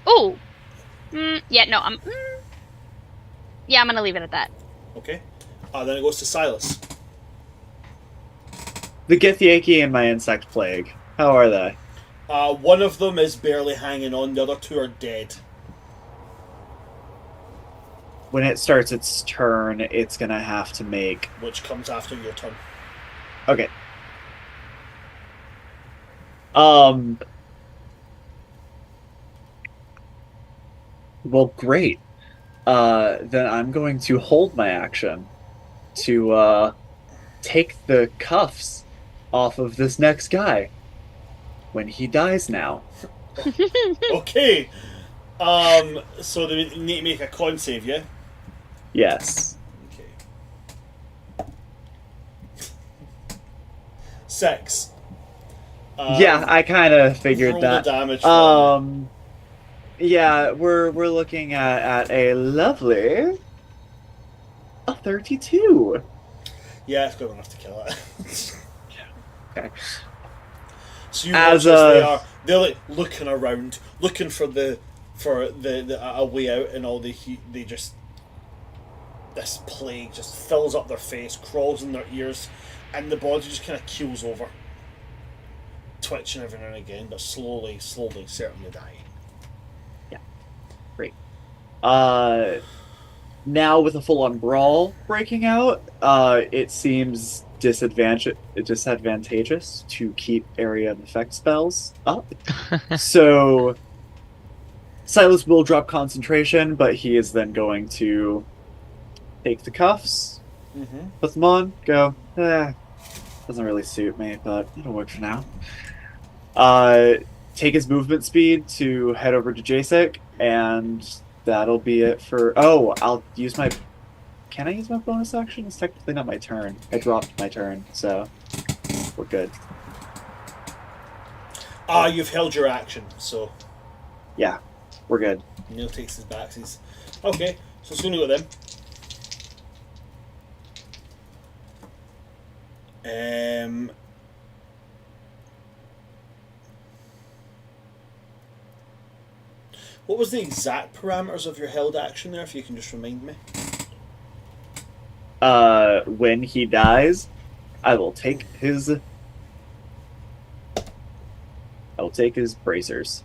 Ooh! Yeah, no, yeah, I'm gonna leave it at that. Okay. Then it goes to Silas. The Githyanki and my insect plague. How are they? One of them is barely hanging on. The other two are dead. When it starts its turn, it's gonna have to make. Which comes after your turn. Okay. Well, great. Then I'm going to hold my action to take the cuffs off of this next guy when he dies now. Okay. So they need to make a con save, yeah? Yes. Okay. 6. Yeah, I kind of figured roll that. The damage for me. Yeah, we're looking at a lovely 32. Yeah, it's good enough to kill it. Okay. So you As watch as they're like looking around, looking for the a way out, and all they just, this plague just fills up their face, crawls in their ears, and the body just kind of keels over, twitching every now and again, but slowly, certainly dying. Yeah, great. Now with a full-on brawl breaking out, it seems disadvantageous to keep area of effect spells up. So Silas will drop concentration, but he is then going to take the cuffs, put them on, go, doesn't really suit me, but it'll work for now. Take his movement speed to head over to Jacek, and that'll be it for... Oh, I'll use my... Can I use my bonus action? It's technically not my turn. I dropped my turn, so we're good. You've held your action, so... Yeah, we're good. Neil takes his backsies. Okay, so it's going to go with them. What was the exact parameters of your held action there, if you can just remind me? When he dies, I will take his bracers.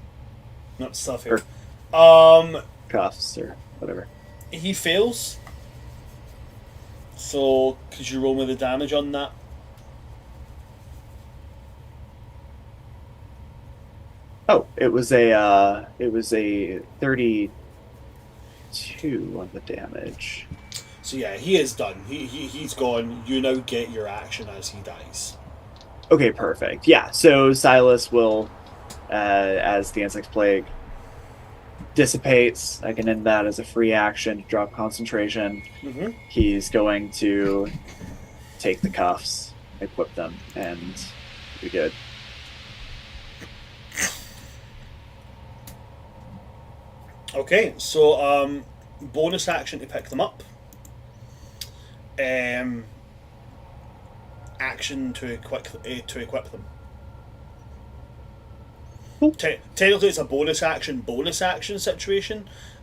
Not stuff here. Cuffs or whatever. He fails. So, could you roll me the damage on that? Oh, it was a 32 on the damage. So yeah, he is done. He's gone. You now get your action as he dies. Okay, perfect. Yeah, so Silas will, as the Insect Plague dissipates, I can end that as a free action to drop concentration. He's going to take the cuffs, equip them, and be good. Okay, so bonus action to pick them up. Action to equip them. Technically, it's a bonus action situation.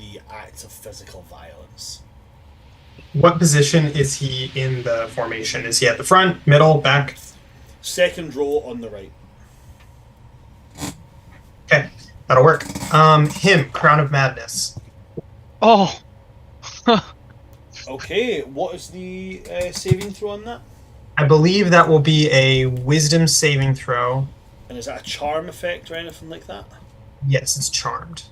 the acts of physical violence. What position is he in the formation? Is he at the front, middle, back? Second row on the right. Okay, that'll work. Him, Crown of Madness. Oh. Okay, what is the saving throw on that? I believe that will be a Wisdom saving throw. And is that a charm effect or anything like that? Yes, it's charmed.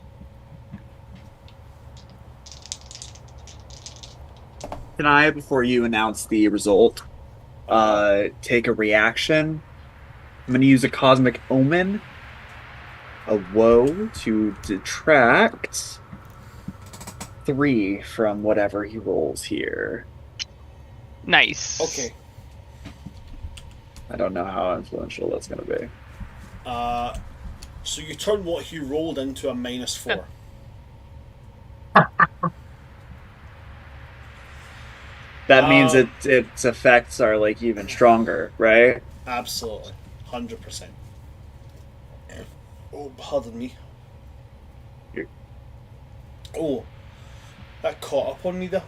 Can I, before you announce the result, take a reaction? I'm going to use a Cosmic Omen, a Woe, to detract 3 from whatever he rolls here. Nice. Okay. I don't know how influential that's going to be. So you turn what he rolled into a -4. That means its effects are like even stronger, right? Absolutely. 100%. Oh, pardon me. Oh, that caught up on me there.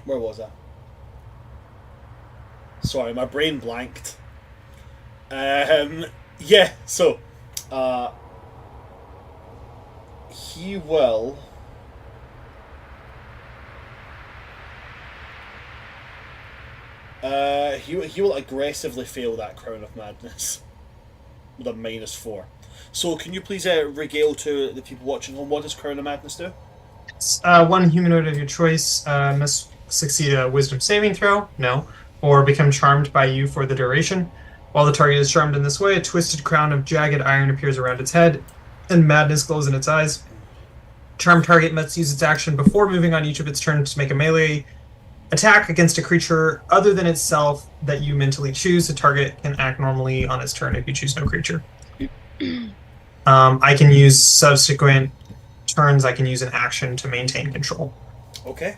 Where was I? Sorry, my brain blanked. Yeah, so, he will... he will aggressively fail that Crown of Madness with a -4. So can you please regale to the people watching home, what does Crown of Madness do? One humanoid of your choice must succeed a Wisdom saving throw, no, or become charmed by you for the duration. While the target is charmed in this way, a twisted crown of jagged iron appears around its head, and madness glows in its eyes. Charmed target must use its action before moving on each of its turns to make a melee attack against a creature other than itself that you mentally choose. The target can act normally on its turn if you choose no creature. I can use subsequent turns, I can use an action to maintain control. Okay.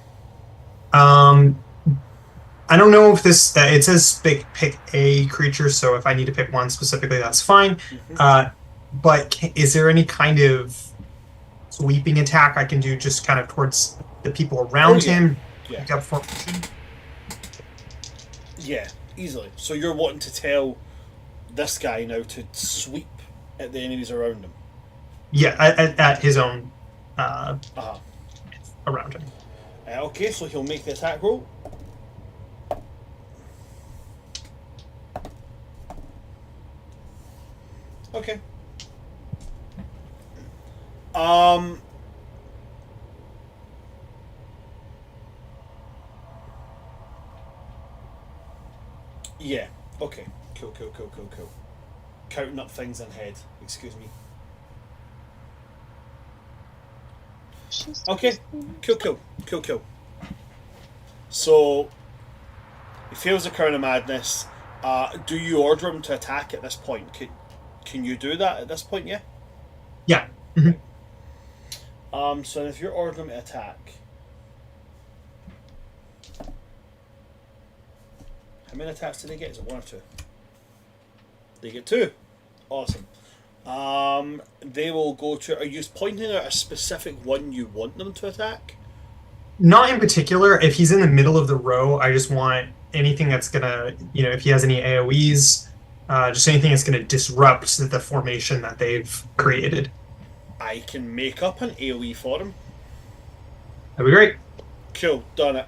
I don't know if this... it says pick a creature, so if I need to pick one specifically, that's fine. But is there any kind of sweeping attack I can do just kind of towards the people around him? Yeah. Pick up formation? Yeah, easily. So you're wanting to tell this guy now to sweep at the enemies around him? Yeah, at his own... around him. Okay, so he'll make the attack roll. Okay. Yeah. Okay. Cool. Counting up things in head. Excuse me. Okay. Cool. So he fails the Crown of Madness. Do you order him to attack at this point? Can you do that at this point? Yeah. Yeah. So if you're ordering him to attack, how many attacks do they get? Is it 1 or 2? They get 2. Awesome. They will go to... Are you pointing out a specific one you want them to attack? Not in particular. If he's in the middle of the row, I just want anything that's gonna, if he has any AoEs, just anything that's gonna disrupt the formation that they've created. I can make up an AoE for him. That'd be great. Cool, done it.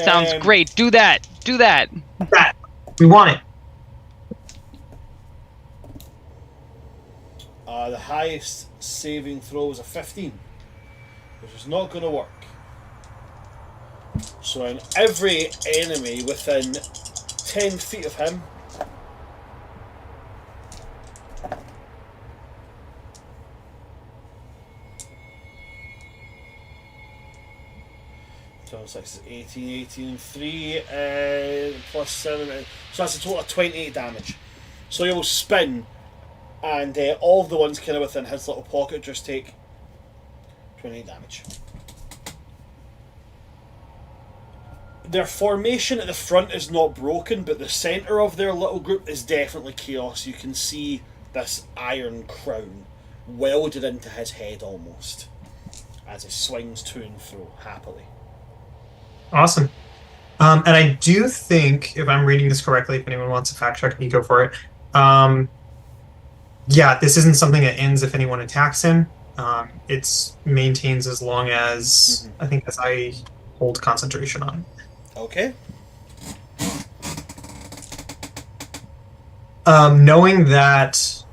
Sounds great. Do that. That. We want it. The highest saving throw is a 15, which is not going to work. So in every enemy within 10 feet of him, so it's like 18, 3, plus 7, so that's a total of 28 damage. So he will spin, and all of the ones kind of within his little pocket just take 28 damage. Their formation at the front is not broken, but the centre of their little group is definitely chaos. You can see this iron crown welded into his head almost, as he swings to and fro happily. Awesome. And I do think, if I'm reading this correctly, if anyone wants to fact check me, go for it. Yeah, this isn't something that ends if anyone attacks him. It maintains as long as, I think, as I hold concentration on it. Okay. Knowing that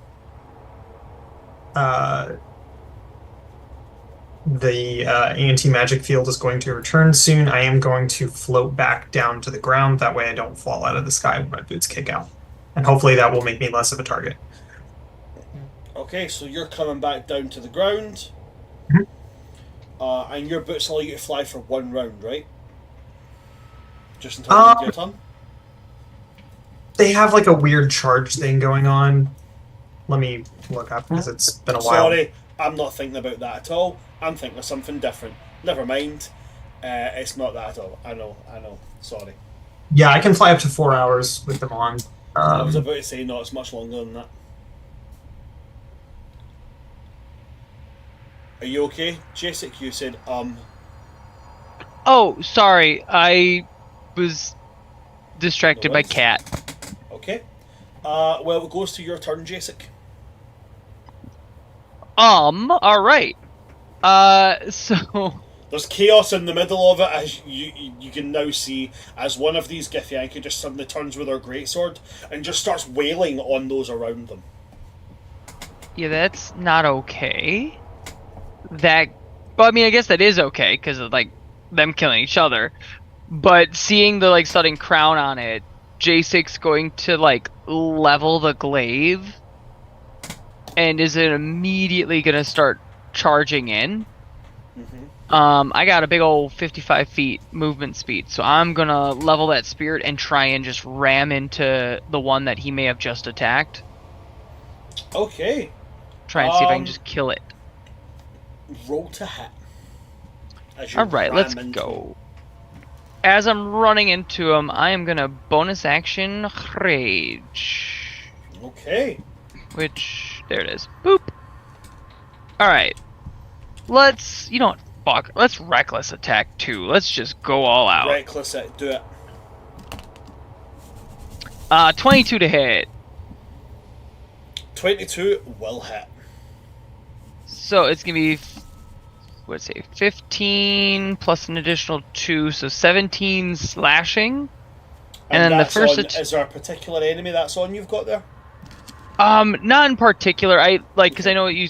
the anti-magic field is going to return soon, I am going to float back down to the ground. That way I don't fall out of the sky when my boots kick out. And hopefully that will make me less of a target. Okay, so you're coming back down to the ground. And your boots allow you to fly for 1 round, right? Just until you get your turn? They have like a weird charge thing going on. Let me look up because it's been a while. Sorry, I'm not thinking about that at all. I'm thinking of something different. Never mind. It's not that at all. I know. Sorry. Yeah, I can fly up to 4 hours with them on. I was about to say, no, it's much longer than that. Are you okay, Jacek? You said, Oh, sorry. I was distracted by Cat. Okay. Well, it goes to your turn, Jacek. Alright. So... There's chaos in the middle of it, as you can now see, as one of these Githyanki just suddenly turns with her greatsword and just starts wailing on those around them. Yeah, that's not okay. Well, I mean, I guess that is okay, because of, like, them killing each other. But seeing the, like, sudden crown on it, J6's going to, like, level the glaive, and is it immediately going to start charging in. I got a big old 55 feet movement speed, so I'm going to level that spirit and try and just ram into the one that he may have just attacked. Okay. Try and see if I can just kill it. Roll to hit. Alright, let's go. As I'm running into him, I am gonna bonus action rage. Okay. Which, there it is. Boop. Alright. Let's, you know what, fuck. Let's reckless attack too. Let's just go all out. Reckless it, do it. 22 to hit. 22 will hit. So it's gonna be, let's say, 15 plus an additional 2, so 17 slashing. And then the first is there a particular enemy that's on you've got there? Not in particular. Because I know you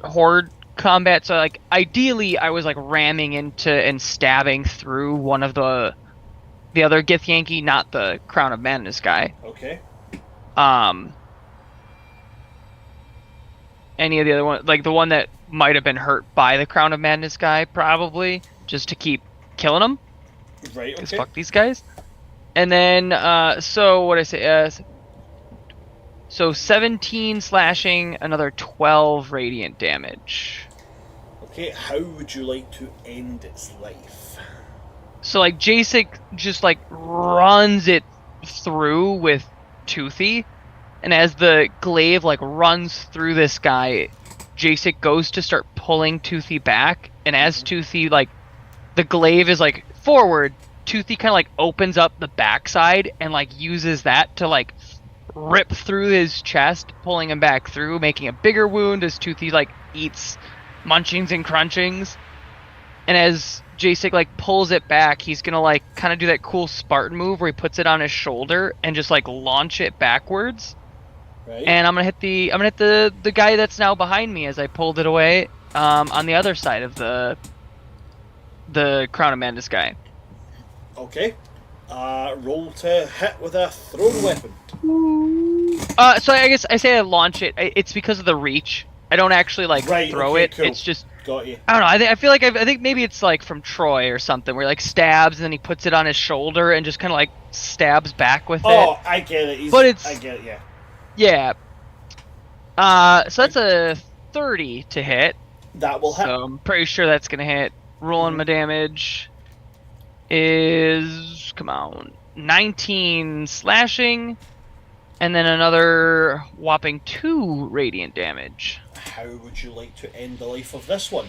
horde combat, so like ideally I was like ramming into and stabbing through one of the other Githyanki, not the Crown of Madness guy. Okay. Any of the other one, like the one that might have been hurt by the Crown of Madness guy, probably, just to keep killing them. Right, okay. Because fuck these guys. And then, so what I say, so 17 slashing, another 12 radiant damage. Okay, how would you like to end its life? So like Jacek just like runs it through with Toothy, and as the glaive like runs through this guy, Jacek goes to start pulling Toothy back, and as Toothy, like, the glaive is like forward, Toothy kind of like opens up the backside and like uses that to like rip through his chest, pulling him back through, making a bigger wound as Toothy like eats munchings and crunchings. And as Jacek like pulls it back, he's gonna like kind of do that cool Spartan move where he puts it on his shoulder and just like launch it backwards. Right. And I'm gonna hit the guy that's now behind me as I pulled it away, on the other side of the Crown of Madness guy. Okay. Roll to hit with a thrown weapon. So I guess I say I launch it. It's because of the reach. I don't actually like throw it. Cool. It's just, got you. I don't know. I feel like I think maybe it's like from Troy or something where he like stabs and then he puts it on his shoulder and just kind of like stabs back with it. Oh, I get it. I get it. Yeah. Yeah. So that's a 30 to hit. That will hit. So I'm pretty sure that's gonna hit. Rolling my damage. is, come on, 19 slashing, and then another whopping 2 radiant damage. How would you like to end the life of this one?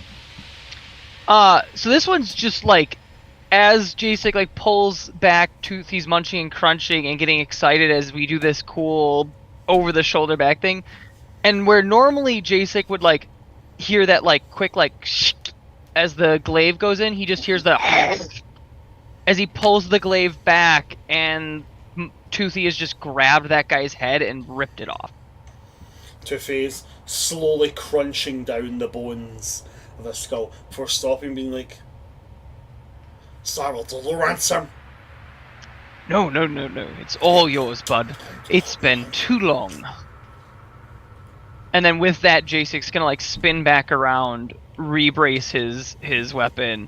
So this one's just like, as Jasek like pulls back, he's munching and crunching and getting excited as we do this cool over-the-shoulder back thing. And where normally Jasek would like hear that like quick like shh, as the glaive goes in, he just hears the as he pulls the glaive back, and Toothy has just grabbed that guy's head and ripped it off. Toothy's slowly crunching down the bones of the skull before stopping, being like, "Sorrow to the ransom." No. It's all yours, bud. It's been too long. And then with that, Jasek's gonna like spin back around, rebrace his weapon,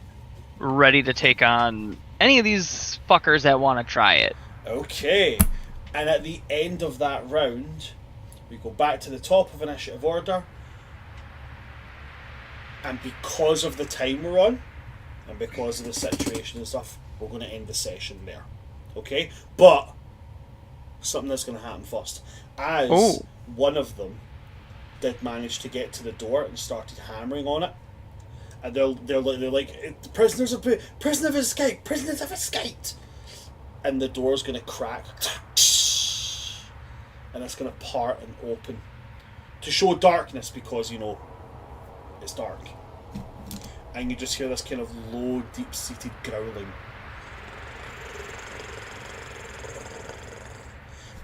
ready to take on any of these fuckers that want to try it. Okay. And at the end of that round, we go back to the top of initiative order. And because of the time we're on, and because of the situation and stuff, we're going to end the session there. Okay? But something that's going to happen first. As one of them did manage to get to the door and started hammering on it, and they're like, "The prisoners have escaped," and the door's going to crack, and it's going to part and open to show darkness, because you know it's dark, and you just hear this kind of low, deep-seated growling,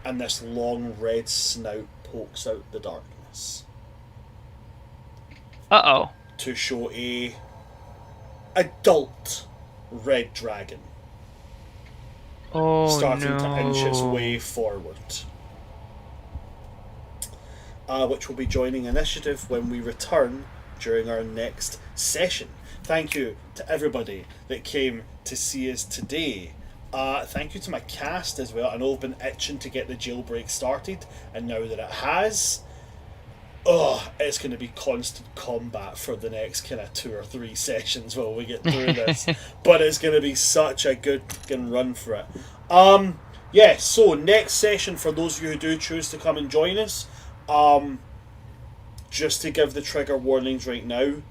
and this long red snout pokes out the darkness. Uh-oh. To show a adult red dragon starting to inch its way forward, which will be joining initiative when we return during our next session. Thank you to everybody that came to see us today. Thank you to my cast as well. I know I've been itching to get the jailbreak started, and now that it has, it's going to be constant combat for the next kind of 2 or 3 sessions while we get through this. But it's going to be such a good run for it. So next session, for those of you who do choose to come and join us, just to give the trigger warnings right now,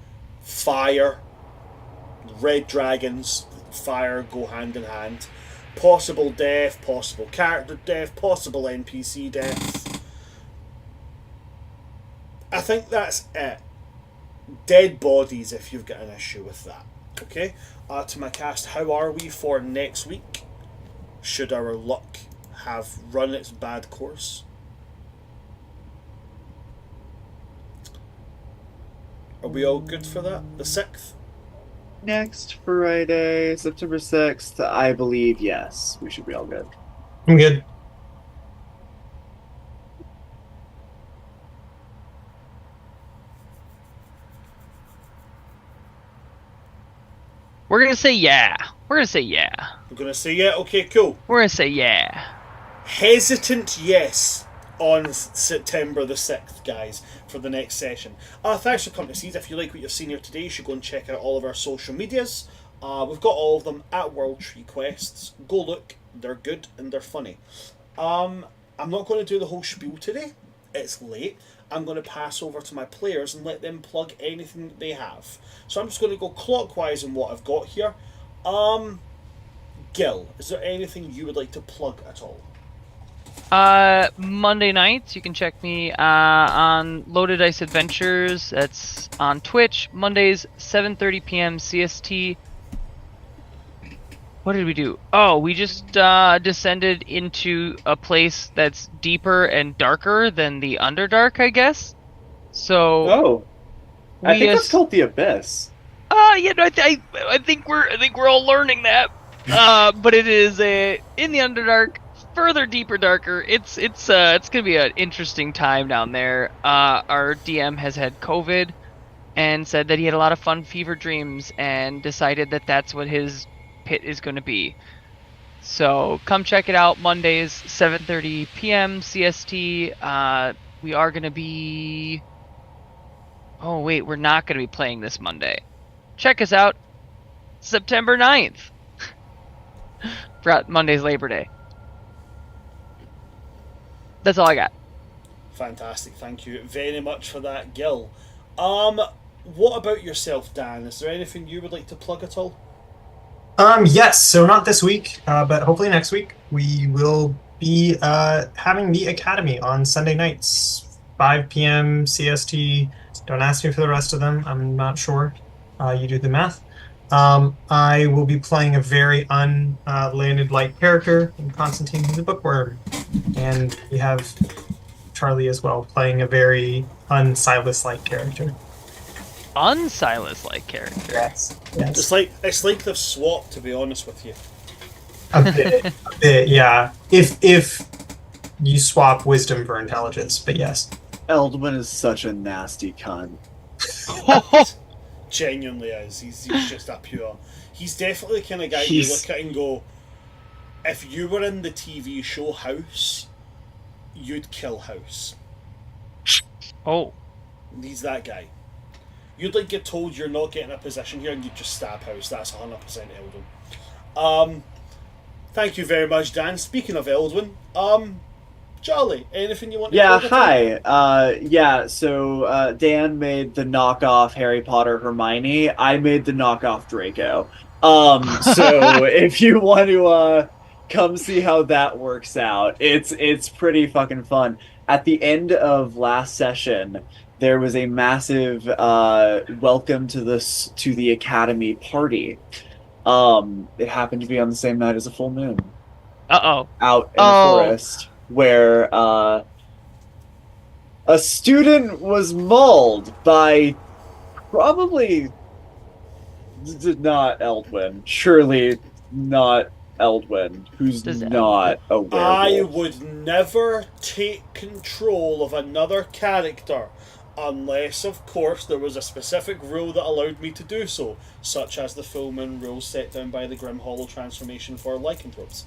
fire, red dragons, fire go hand in hand. Possible death, possible character death, possible NPC death. I think that's it. Dead bodies if you've got an issue with that. Okay? To my cast, how are we for next week? Should our luck have run its bad course? Are we all good for that? The 6th? Next Friday, September 6th, I believe, yes. We should be all good. I'm good. We're gonna say yeah. We're gonna say yeah. We're going to say yeah? Okay, cool. We're gonna say yeah. Hesitant yes on September the 6th, guys, for the next session. Thanks for coming to see us. If you like what you've seen here today, you should go and check out all of our social medias. We've got all of them at World Tree Quests. Go look. They're good and they're funny. I'm not going to do the whole spiel today. It's late. I'm going to pass over to my players and let them plug anything that they have. So I'm just going to go clockwise in what I've got here. Gil, is there anything you would like to plug at all? Monday nights, you can check me on Loaded Dice Adventures. That's on Twitch. Mondays, 7:30 p.m. CST. What did we do? Oh, we just descended into a place that's deeper and darker than the Underdark, I guess. So. I think that's called the Abyss. Yeah, no, I think we're all learning that. But it is in the Underdark, further deeper, darker. It's gonna be an interesting time down there. Our DM has had COVID and said that he had a lot of fun fever dreams and decided that that's what his pit is going to be. So come check it out. Mondays, 7:30 p.m. CST. We are going to be... Oh, wait, we're not going to be playing this Monday. Check us out September 9th. Forgot Monday's Labor Day. That's all I got. Fantastic, thank you very much for that, Gil. What about yourself, Dan? Is there anything you would like to plug at all? Yes, so not this week, but hopefully next week. We will be having the Academy on Sunday nights, 5 p.m. CST. Don't ask me for the rest of them. I'm not sure. You do the math. I will be playing a very unlanded light character in Constantine the Bookworm. And we have Charlie as well playing a very un-Silas-like character. Un-Silas-like character. Yes. It's like they've swapped, to be honest with you. A bit, yeah. If you swap wisdom for intelligence, but yes. Eldwin is such a nasty cunt. Genuinely is. He's just a pure. He's definitely the kind of guy you look at and go, if you were in the TV show House, you'd kill House. Oh. He's that guy. You'd like get told you're not getting a position here and you'd just stab House. That's 100% Eldwin. Thank you very much, Dan. Speaking of Eldwin, Charlie, anything you want to Yeah, plug hi. So Dan made the knockoff Harry Potter Hermione. I made the knockoff Draco. So if you want to come see how that works out, it's pretty fucking fun. At the end of last session, there was a massive welcome to the Academy party. It happened to be on the same night as a full moon. Uh-oh. Out in the forest, where a student was mauled by probably not Eldwin. Surely not Eldwin, who's not a werewolf. I would never take control of another character unless, of course, there was a specific rule that allowed me to do so, such as the full moon rules set down by the Grim Hollow transformation for lycanthropes.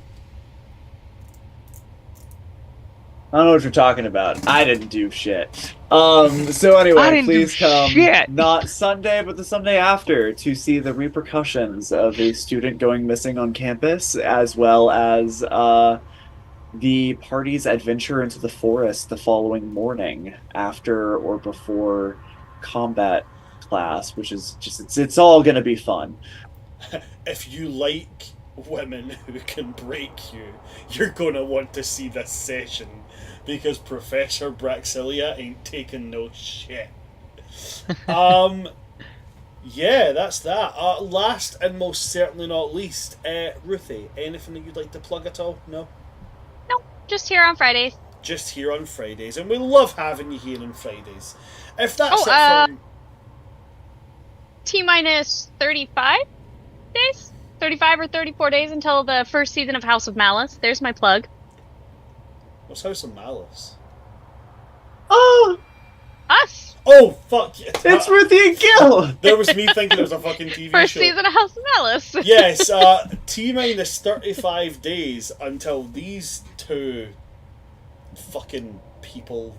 I don't know what you're talking about. I didn't do shit. So anyway, please come not Sunday, but the Sunday after to see the repercussions of a student going missing on campus, as well as the party's adventure into the forest the following morning, after or before combat class, which is just it's all gonna be fun. If you like women who can break you, you're gonna want to see this session, because Professor Braxilia ain't taking no shit. Yeah, that's that. Last and most certainly not least, Ruthie, anything that you'd like to plug at all? No? No, just here on Fridays. Just here on Fridays, and we love having you here on Fridays. If that's it from... T-minus 35 days? 35 or 34 days until the first season of House of Malice. There's my plug. What's House of Malice? Oh! Us! Oh, fuck yeah. It's Ruthie and Gil! There was me thinking it was a fucking TV First show. season of House of Malice. Yes, T-minus 35 days until these two fucking people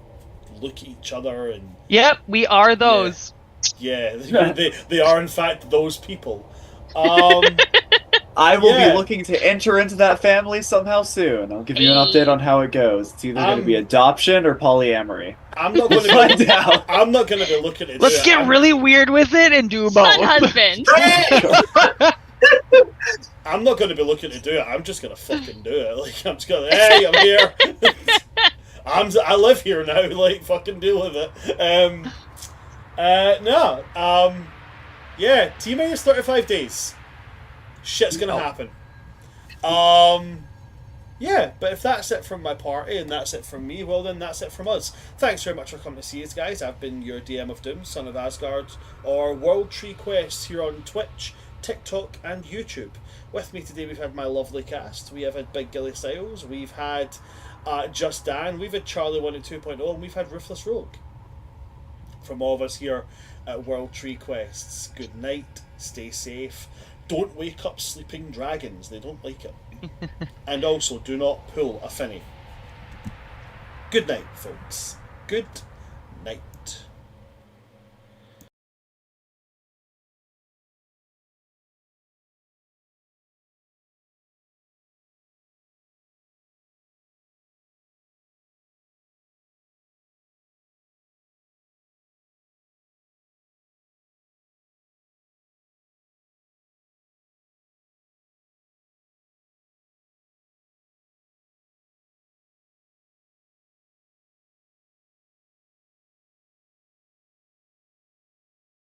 look at each other and... Yep, we are those. Yeah, they are in fact those people. I will be looking to enter into that family somehow soon. I'll give you an update on how it goes. It's either going to be adoption or polyamory. I'm not going to find out. I'm not going to be looking at. Let's get really weird with it and do both. Son husband. I'm not going to be looking to do it. I'm just going to fucking do it. Like I'm just going. Hey, I'm here. I live here now. Like fucking deal with it. Yeah, T-minus 35 days. Shit's gonna happen. Yeah, but if that's it from my party and that's it from me, well then that's it from us. Thanks very much for coming to see us, guys. I've been your DM of Doom, Son of Asgard, or World Tree Quest here on Twitch, TikTok, and YouTube. With me today we've had my lovely cast. We have had Big Gilly Styles, we've had Just Dan, we've had Charlie 1 and 2.0, and we've had Ruthless Rogue. From all of us here at World Tree Quests, good night, stay safe. Don't wake up sleeping dragons, they don't like it. And also, do not pull a finny. Good night, folks. Good night.